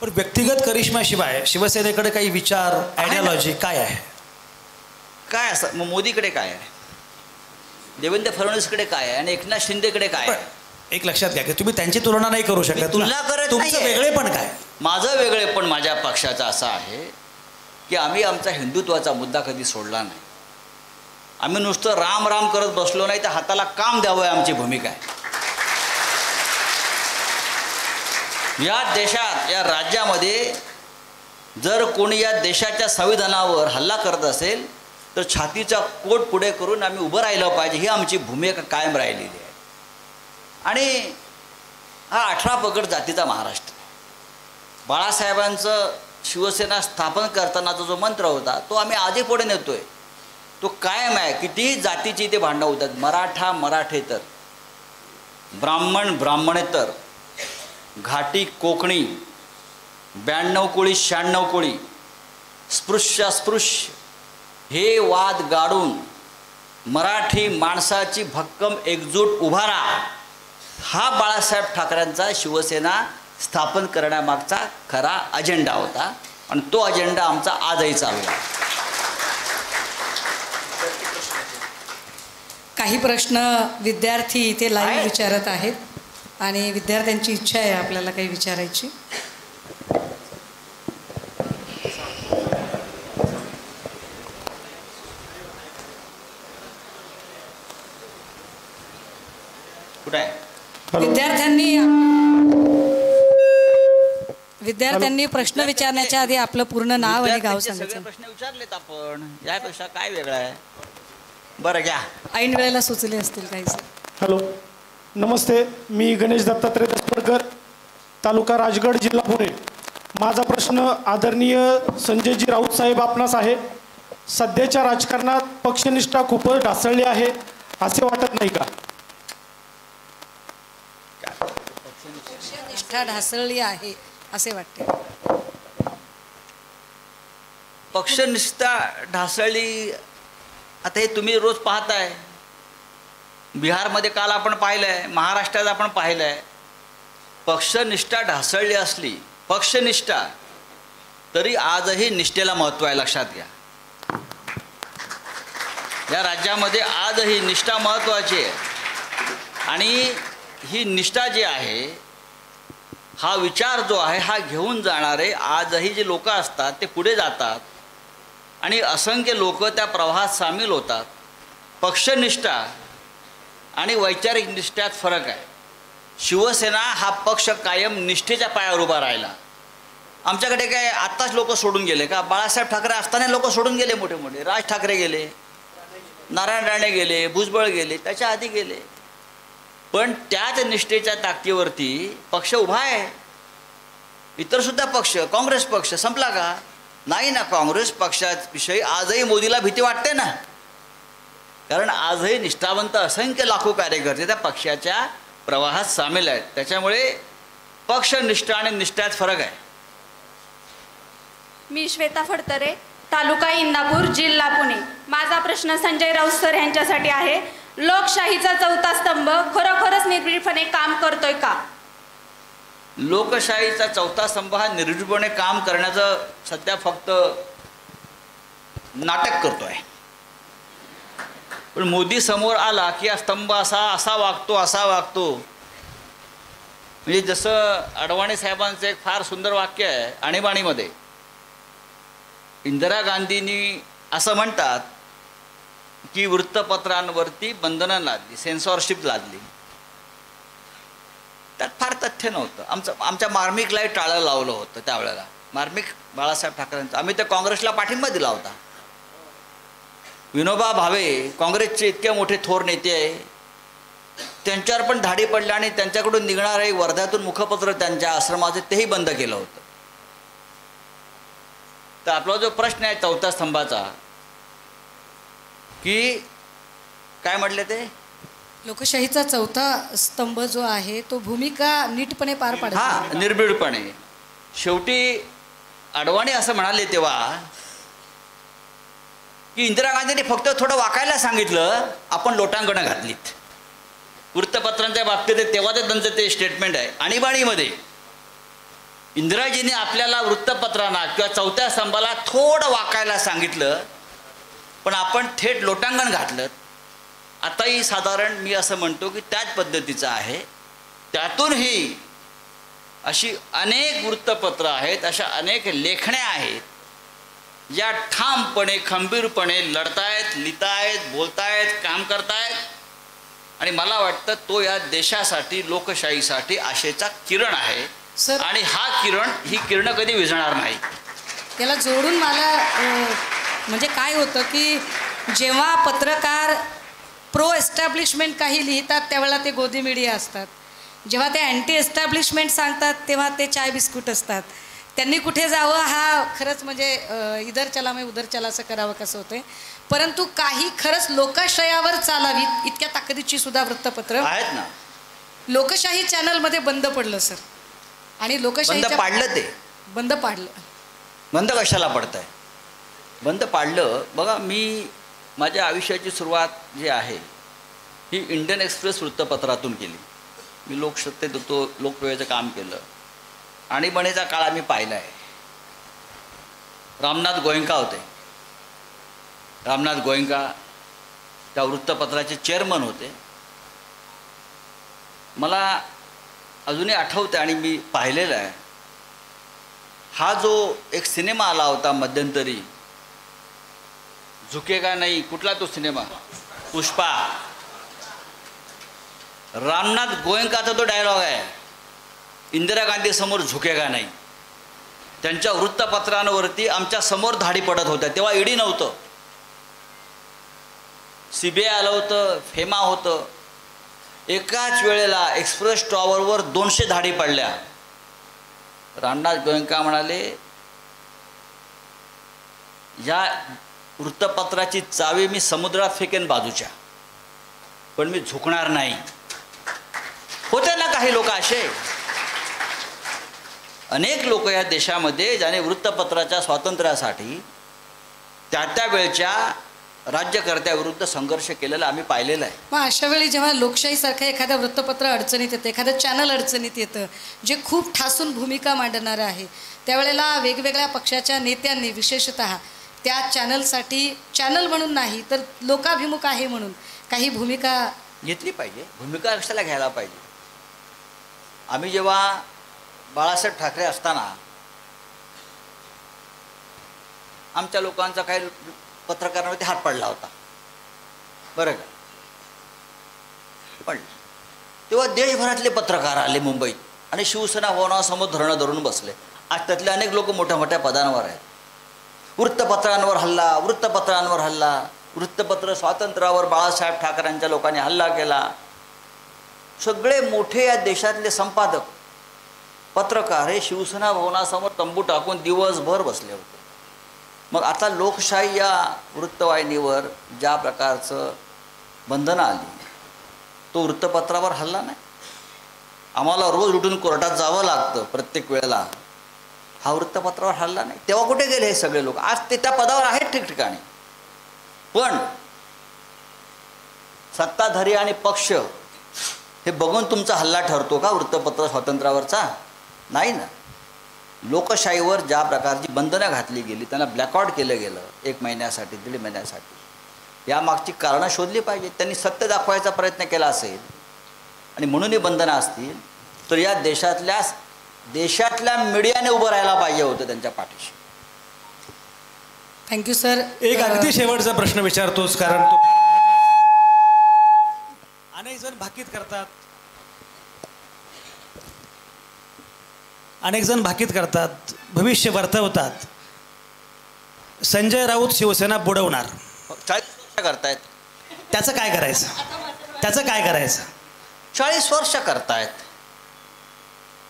पण व्यक्तिगत करिश्माशिवाय शिवसेनेकडे काही विचार, आयडियोलॉजी काय आहे? काय असं मग मोदीकडे काय आहे, देवेंद्र फडणवीसकडे काय आहे आणि एकनाथ शिंदेकडे काय आहे? एक लक्षात घ्या की तुम्ही त्यांची तुलना नाही करू शकत. तुलना करत तुमचं नाहीये. वेगळेपण काय? माझं वेगळेपण माझ्या पक्षाचं असं आहे की आम्ही आमचा हिंदुत्वाचा मुद्दा कधी सोडला नाही. आम्ही नुसतं राम राम करत बसलो नाही, तर हाताला काम द्यावं आमची भूमिका आहे. या देशात, या राज्यामध्ये जर कोणी या देशाच्या संविधानावर हल्ला करत असेल तर छातीचा कोट पुढे करून आम्ही उभं राहिलं पाहिजे. ही आमची भूमिका कायम राहिलेली आहे. आणि हा 18 पगड जातीचा महाराष्ट्र. बाळासाहेबांचं शिवसेना स्थापन करतानाचा जो मंत्र होता तो आम्ही आधी पुढे नेतोय. तो कायम आहे. कितीही जातीची ते भांडणं होतात. मराठा मराठेतर, ब्राह्मण ब्राह्मणेतर, घाटी कोकणी, 92 कोळी 96 कोळी, स्पृश्य अस्पृश्य, हे वाद गाडून मराठी माणसाची भक्कम एकजूट उभारा, हा बाळासाहेब ठाकरेंचा शिवसेना स्थापन करण्यामागचा खरा अजेंडा होता. आणि तो अजेंडा आमचा आजही चालू आहे. काही प्रश्न विद्यार्थी इथे लाईव्ह विचारत आहेत आणि विद्यार्थ्यांची इच्छा आहे आपल्याला काही विचारायची. कुठे आहे? विद्यार्थ्यांनी प्रश्न विचारण्याच्या आधी आपलं पूर्ण नाव आणि गाव सगळे सांगायचं. प्रश्न विचारलेत आपण. यापेक्षा काय वेगळं आहे? बरं घ्या. ऐन वेळेला सुचले असतील काही. हॅलो, नमस्ते. मी गणेश दत्तात्रय दसपडकर, तालुका राजगड, जिल्हा पुणे. माझा प्रश्न आदरणीय संजयजी राऊत साहेब आपणास आहे. सध्याच्या राजकारणात पक्षनिष्ठा खूपच ढासळली आहे असे वाटत नाही का? पक्षनिष्ठा ढासळली आहे असे वाटते. पक्षनिष्ठा ढासळली, आता हे तुम्ही रोज पाहताय. बिहारमध्ये काल आपण पाहिलं आहे, महाराष्ट्रात आपण पाहिलं आहे. पक्षनिष्ठा ढासळली असली, पक्षनिष्ठा, तरी आजही निष्ठेला महत्त्व आहे. लक्षात घ्या. या राज्यामध्ये आजही निष्ठा महत्त्वाची आहे. आणि ही निष्ठा जी आहे, हा विचार जो आहे हा घेऊन जाणारे आजही जे लोक असतात ते पुढे जातात आणि असंख्य लोक त्या प्रवाहात सामील होतात. पक्षनिष्ठा आणि वैचारिक निष्ठ्यात फरक आहे. शिवसेना हा पक्ष कायम निष्ठेच्या पायावर उभा राहिला. आमच्याकडे काय आत्ताच लोक सोडून गेले का? बाळासाहेब ठाकरे असताना लोक सोडून गेले. मोठे मोठे राज ठाकरे गेले, नारायण राणे गेले, भुजबळ गेले, त्याच्या आधी गेले. पण त्याच निष्ठेच्या ताकदीवरती पक्ष उभा आहे. इतरसुद्धा पक्ष, काँग्रेस पक्ष संपला का? नाही ना. काँग्रेस पक्षाविषयी आजही मोदीला भीती वाटते ना. कारण आजही निष्ठावंत असंख्य लाखो कार्यकर्ते त्या पक्षाच्या प्रवाहात सामील आहेत. त्याच्यामुळे पक्षनिष्ठा आणि निष्ठ्यात फरक आहे. मी श्वेता फडतरे, तालुका इंदापूर, जिल्हा पुणे. माझा प्रश्न संजय राऊत सर यांच्यासाठी आहे. लोकशाहीचा चौथा स्तंभ खरोखरच निर्भीडपणे काम करतोय का? लोकशाहीचा चौथा स्तंभ हा निर्भीडपणे काम करण्याचं सध्या फक्त नाटक करतोय. पण मोदी समोर आला की हा स्तंभ असा वागतो. म्हणजे जसं अडवाणी साहेबांचं एक फार सुंदर वाक्य आहे आणीबाणीमध्ये. इंदिरा गांधींनी असं म्हणतात की वृत्तपत्रांवरती बंधनं लादली, सेन्सॉरशिप लादली. त्यात फार तथ्य नव्हतं. आमच्या मार्मिकलाही टाळं लावलं होतं त्यावेळेला. मार्मिक बाळासाहेब ठाकरेंचं आम्ही त्या काँग्रेसला पाठिंबा दिला होता. विनोबा भावे काँग्रेसचे इतके मोठे थोर नेते आहे, त्यांच्यावर पण धाडी पडल्या आणि त्यांच्याकडून निघणारे वर्ध्यातून मुखपत्र त्यांच्या आश्रमाचे तेही बंद केलं होतं. तर आपला जो प्रश्न आहे चौथ्या स्तंभाचा, की काय म्हटले ते, लोकशाहीचा चौथा स्तंभ जो आहे तो भूमिका नीटपणे पार पाडत हा निर्भीडपणे. शेवटी अडवाणी असं म्हणाले तेव्हा की इंदिरा गांधींनी फक्त थोडं वाकायला सांगितलं, आपण लोटांगणं घातलीत. वृत्तपत्रांच्या बाबतीत तेव्हा त्यांचं ते स्टेटमेंट आहे आणीबाणीमध्ये. इंदिराजींनी आपल्याला वृत्तपत्रांना किंवा चौथ्या स्तंभाला थोडं वाकायला सांगितलं, पण आपण थेट लोटांगण घातलं. आताही साधारण मी असं म्हणतो की त्याच पद्धतीचं आहे. त्यातूनही अशी अनेक वृत्तपत्र आहेत, अशा अनेक लेखण्या आहेत या ठामपणे खंबीरपणे लढतायत, लिहितायत, बोलतायत, काम करतायत. आणि मला वाटतं तो या देशासाठी, लोकशाहीसाठी आशेचा किरण आहे. सर, आणि ही किरणं कधी विझणार नाही. त्याला जोडून मला म्हणजे काय होतं की जेव्हा पत्रकार प्रो एस्टॅब्लिशमेंट काही लिहितात त्यावेळेला ते गोदी मीडिया असतात, जेव्हा ते अँटी एस्टॅब्लिशमेंट सांगतात तेव्हा ते चाय बिस्कुट असतात. त्यांनी कुठे जावं हा खरंच म्हणजे इधर चला मैं उधर चला असं करावं कसं होतं. परंतु काही खरंच लोकाश्रयावर चालावीत इतक्या ताकदीची सुद्धा वृत्तपत्र आहेत ना. लोकशाही चॅनलमध्ये बंद पडलं सर. आणि लोकशाही बंद पाडलं, ते बंद पाडलं. बंद कशाला पडतंय? बंद पाडलं. बघा, मी माझ्या आयुष्याची सुरुवात जी आहे ही इंडियन एक्सप्रेस वृत्तपत्रातून केली. मी लोकसत्तेत होतो, लोकप्रियतेचं काम केलं. आणीबाणीचा काळ आम्ही पाहिला आहे. रामनाथ गोयंका होते. रामनाथ गोयंका त्या वृत्तपत्राचे चेअरमन होते. मला अजूनही आठवतं आणि मी पाहिलेला आहे. हा जो एक सिनेमा आला होता मध्यंतरी, झुकेगा नाही, कुठला तो सिनेमा, पुष्पा. रामनाथ गोयंकाचा तो डायलॉग आहे, इंदिरा गांधी समोर झुकेगा नाही. त्यांच्या वृत्तपत्रांवरती आमच्या समोर धाडी पडत होत्या. तेव्हा ईडी नव्हतं, CBI आलं होतं, फेमा होतं. एकाच वेळेला एक्सप्रेस टॉवरवर 200 धाडी पडल्या. रामनाथ गोयंका म्हणाले, या वृत्तपत्राची चावी मी समुद्रात फेकेन बाजूच्या, पण मी झुकणार नाही. होते ना काही लोक असे, अनेक लोक या देशामध्ये ज्याने वृत्तपत्राच्या स्वातंत्र्यासाठी त्या वेळच्या राज्यकर्त्याविरुद्ध संघर्ष केलेला आम्ही पाहिलेला आहे. मग अशा वेळी जेव्हा लोकशाहीसारखं एखाद्या वृत्तपत्र अडचणीत येतं, एखादं चॅनल अडचणीत येतं जे खूप ठासून भूमिका मांडणारं आहे, त्यावेळेला वेगवेगळ्या पक्षाच्या नेत्यांनी विशेषतः त्या चॅनलसाठी, चॅनल म्हणून नाही तर लोकाभिमुख आहे म्हणून काही भूमिका घेतली पाहिजे. भूमिका कशाला घ्यायला पाहिजे? आम्ही जेव्हा बाळासाहेब ठाकरे असताना आमच्या लोकांचा काही पत्रकारांवरती हात पडला होता, बरं का. पण तेव्हा देशभरातले पत्रकार आले मुंबईत आणि शिवसेना भवनासमोर धरणं धरून बसले. आज त्यातले अनेक लोक मोठ्या मोठ्या पदांवर आहेत. वृत्तपत्रांवर हल्ला, वृत्तपत्रांवर हल्ला, वृत्तपत्र स्वातंत्र्यावर बाळासाहेब ठाकरेंच्या लोकांनी हल्ला केला. सगळे मोठे या देशातले संपादक, पत्रकार हे शिवसेना भवनासमोर तंबू टाकून दिवसभर बसले होते. मग आता लोकशाही या वृत्तवाहिनीवर ज्या प्रकारचं बंधनं आली, तो वृत्तपत्रावर हल्ला नाही. आम्हाला रोज उठून कोर्टात जावं लागतं प्रत्येक वेळेला. हा वृत्तपत्रावर हल्ला नाही. तेव्हा कुठे गेले हे सगळे लोक? आज ते त्या पदावर आहेत ठिकठिकाणी. पण सत्ताधारी आणि पक्ष हे बघून तुमचा हल्ला ठरतो का वृत्तपत्र स्वातंत्र्यावरचा? नाही ना. लोकशाहीवर ज्या प्रकारची बंधनं घातली गेली, त्यांना ब्लॅकआउट केलं गेलं 1 महिन्यासाठी 1.5 महिन्यासाठी, यामागची कारणं शोधली पाहिजेत. त्यांनी सत्य दाखवायचा प्रयत्न केला असेल आणि म्हणून ही बंधनं असतील तर या देशातल्या मीडियाने उभं राहायला पाहिजे होतं त्यांच्या पाठीशी. Thank you sir. एक अगदी शेवटचा प्रश्न विचारतोच, कारण तो अनेक जण भाकीत करतात, भविष्य वर्तवतात. संजय राऊत शिवसेना बुडवणार 40 वर्ष करतायत. त्याचं काय करायचं? 40 वर्ष करतायत.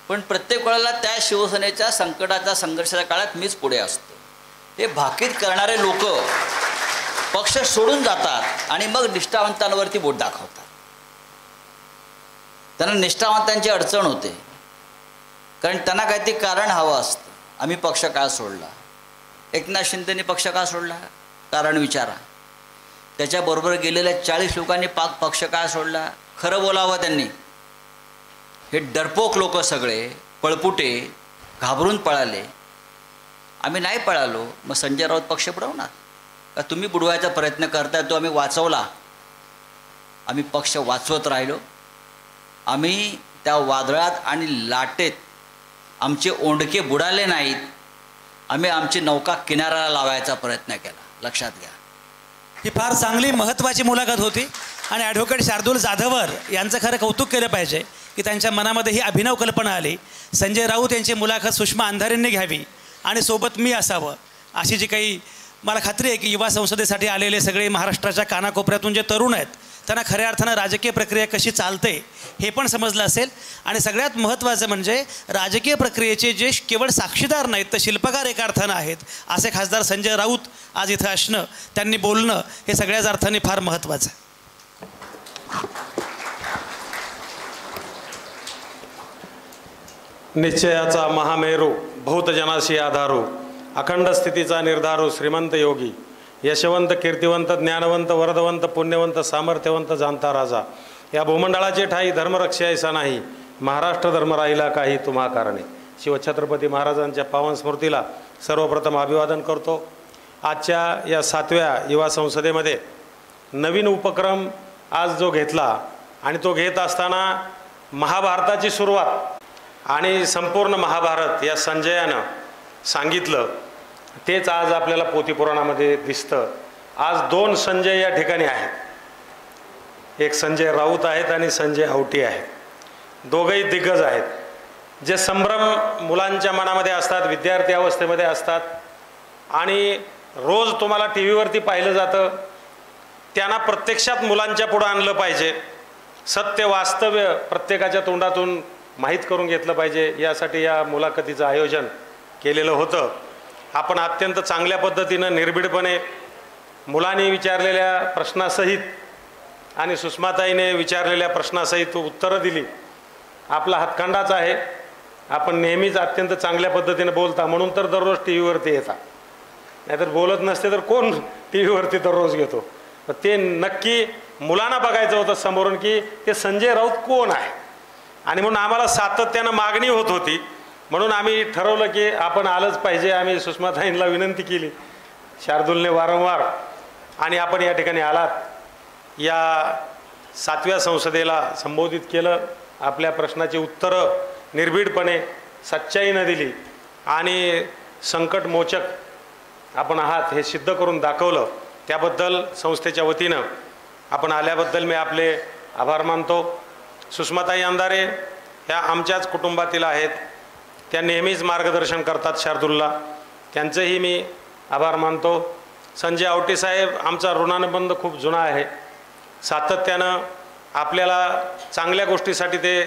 पण प्रत्येक वेळेला त्या शिवसेनेच्या संकटाच्या संघर्षाच्या काळात मीच पुढे असतो. हे भाकीत करणारे लोक पक्ष सोडून जातात आणि मग निष्ठावंतांवरती बोट दाखवतात. त्यांना निष्ठावंतांची अडचण होते, कारण त्यांना काहीतरी कारण हवं असतं. आम्ही पक्ष का सोडला? एकनाथ शिंदेने पक्ष का सोडला? कारण विचारा. त्याच्याबरोबर गेलेल्या 40 लोकांनी पक्ष का सोडला? खरं बोलावं त्यांनी. हे डरपोक लोक सगळे पळपुटे घाबरून पळाले. आम्ही नाही पळालो, मग संजय राऊत पक्ष बुडवणार का? तुम्ही बुडवायचा प्रयत्न करताय, तो आम्ही वाचवला. आम्ही पक्ष वाचवत राहिलो. आम्ही त्या वादळात आणि लाटेत आमचे ओंडके बुडाले नाहीत. आम्ही आमची नौका किनाऱ्याला लावायचा प्रयत्न केला. लक्षात घ्या. ही फार चांगली महत्त्वाची मुलाखत होती आणि ॲडव्होकेट शार्दूल जाधवर यांचं खरं कौतुक केलं पाहिजे की त्यांच्या मनामध्ये ही अभिनव कल्पना आली. संजय राऊत यांची मुलाखत सुषमा अंधारेंनी घ्यावी आणि सोबत मी असावं, अशी जी काही मला खात्री आहे की युवा संसदेसाठी आलेले सगळे महाराष्ट्राच्या कानाकोपऱ्यातून जे तरुण आहेत त्यांना खऱ्या अर्थानं राजकीय प्रक्रिया कशी चालते हे पण समजलं असेल. आणि सगळ्यात महत्त्वाचं म्हणजे राजकीय प्रक्रियेचे जे केवळ साक्षीदार नाहीत तर शिल्पकार एका अर्थानं आहेत असे खासदार संजय राऊत आज इथं असणं, त्यांनी बोलणं हे सगळ्याच अर्थाने फार महत्त्वाचं आहे. निश्चयाचा महामेरू बहुतजनाशी आधारू, अखंड स्थितीचा निर्धारू, श्रीमंत योगी, यशवंत, कीर्तिवंत, ज्ञानवंत, वरदवंत, पुण्यवंत, सामर्थ्यवंत, जाणता राजा, या भूमंडळाची ठाई धर्मरक्षा ऐसा नाही, महाराष्ट्र धर्म राहिला काही तुम्हा कारणे. शिवछत्रपती महाराजांच्या पावन स्मृतीला सर्वप्रथम अभिवादन करतो. आजच्या या 7व्या युवा संसदेमध्ये नवीन उपक्रम आज जो घेतला आणि तो घेत असताना महाभारताची सुरुवात आणि संपूर्ण महाभारत या संजयानं सांगितलं, तेच आज आपल्याला पोथीपुराणामध्ये दिसतं. आज 2 संजय या ठिकाणी आहेत. एक संजय राऊत आहेत आणि संजय आवटी आहेत. दोघंही दिग्गज आहेत. जे संभ्रम मुलांच्या मनामध्ये असतात, विद्यार्थी अवस्थेमध्ये असतात आणि रोज तुम्हाला टी व्हीवरती पाहिलं जातं, त्यांना प्रत्यक्षात मुलांच्या पुढं आणलं पाहिजे. सत्य वास्तव्य प्रत्येकाच्या तोंडातून माहीत करून घेतलं पाहिजे, यासाठी या मुलाखतीचं आयोजन केलेलं होतं. आपण अत्यंत चांगल्या पद्धतीनं निर्भीडपणे मुलांनी विचारलेल्या प्रश्नासहित आणि सुषमाताईने विचारलेल्या प्रश्नासहित उत्तरं दिली. आपला हातखंडाच आहे. आपण नेहमीच अत्यंत चांगल्या पद्धतीनं बोलता, म्हणून तर दररोज टी व्हीवरती येता. नाहीतर बोलत नसते तर कोण टी व्हीवरती दररोज घेतो. ते नक्की मुलांना बघायचं होतं समोरून की ते संजय राऊत कोण आहे, आणि म्हणून आम्हाला सातत्यानं मागणी होत होती. म्हणून आम्ही ठरवलं की आपण आलंच पाहिजे. आम्ही सुषमाताईंना विनंती केली, शार्दूलने वारंवार, आणि आपण या ठिकाणी आलात. या 7व्या संसदेला संबोधित केलं. आपल्या प्रश्नाची उत्तरं निर्भीडपणे सच्चाईनं दिली आणि संकटमोचक आपण आहात हे सिद्ध करून दाखवलं. त्याबद्दल संस्थेच्या वतीनं आपण आल्याबद्दल मी आपले आभार मानतो. सुषमाताई अंधारे ह्या आमच्याच कुटुंबातील आहेत. त्या नेहमीच मार्गदर्शन करतात शार्दूलला, त्यांचंही मी आभार मानतो. संजय आवटी साहेब, आमचा ऋणानुबंध खूप जुना आहे. सातत्यानं आपल्याला चांगल्या गोष्टीसाठी ते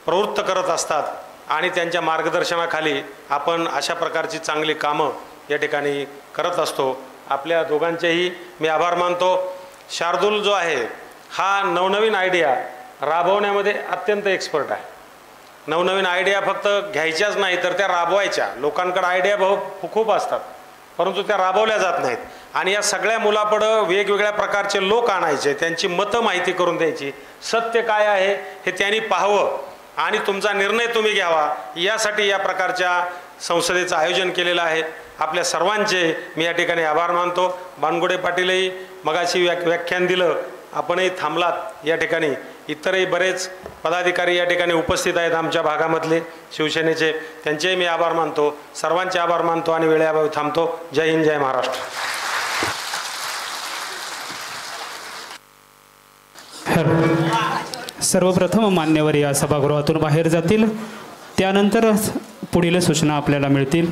प्रवृत्त करत असतात आणि त्यांच्या मार्गदर्शनाखाली आपण अशा प्रकारची चांगली कामं या ठिकाणी करत असतो. आपल्या दोघांचेही मी आभार मानतो. शार्दूल जो आहे हा नवनवीन आयडिया राबवण्यामध्ये अत्यंत एक्सपर्ट आहे. नवनवीन आयडिया फक्त घ्यायच्याच नाही तर त्या राबवायच्या. लोकांकडे आयडिया खूप असतात, परंतु त्या राबवल्या जात नाहीत. आणि या सगळ्या मुलापुढं वेगवेगळ्या प्रकारचे लोक आणायचे, त्यांची मतं माहिती करून द्यायची, सत्य काय आहे हे त्यांनी पाहावं आणि तुमचा निर्णय तुम्ही घ्यावा, यासाठी या प्रकारच्या संसदेचं आयोजन केलेलं आहे. आपल्या सर्वांचे मी या ठिकाणी आभार मानतो. बानगुडे पाटीलही मगाशी व्याख्यान दिलं, आपणही थांबलात या ठिकाणी. इतरही बरेच पदाधिकारी या ठिकाणी उपस्थित आहेत आमच्या भागामधले शिवसेनेचे, त्यांचेही मी आभार मानतो. सर्वांचे आभार मानतो आणि वेळेअभावी थांबतो. जय हिंद, जय महाराष्ट्र. सर्वप्रथम मान्यवर या सभागृहातून बाहेर जातील, त्यानंतर पुढील सूचना आपल्याला मिळतील.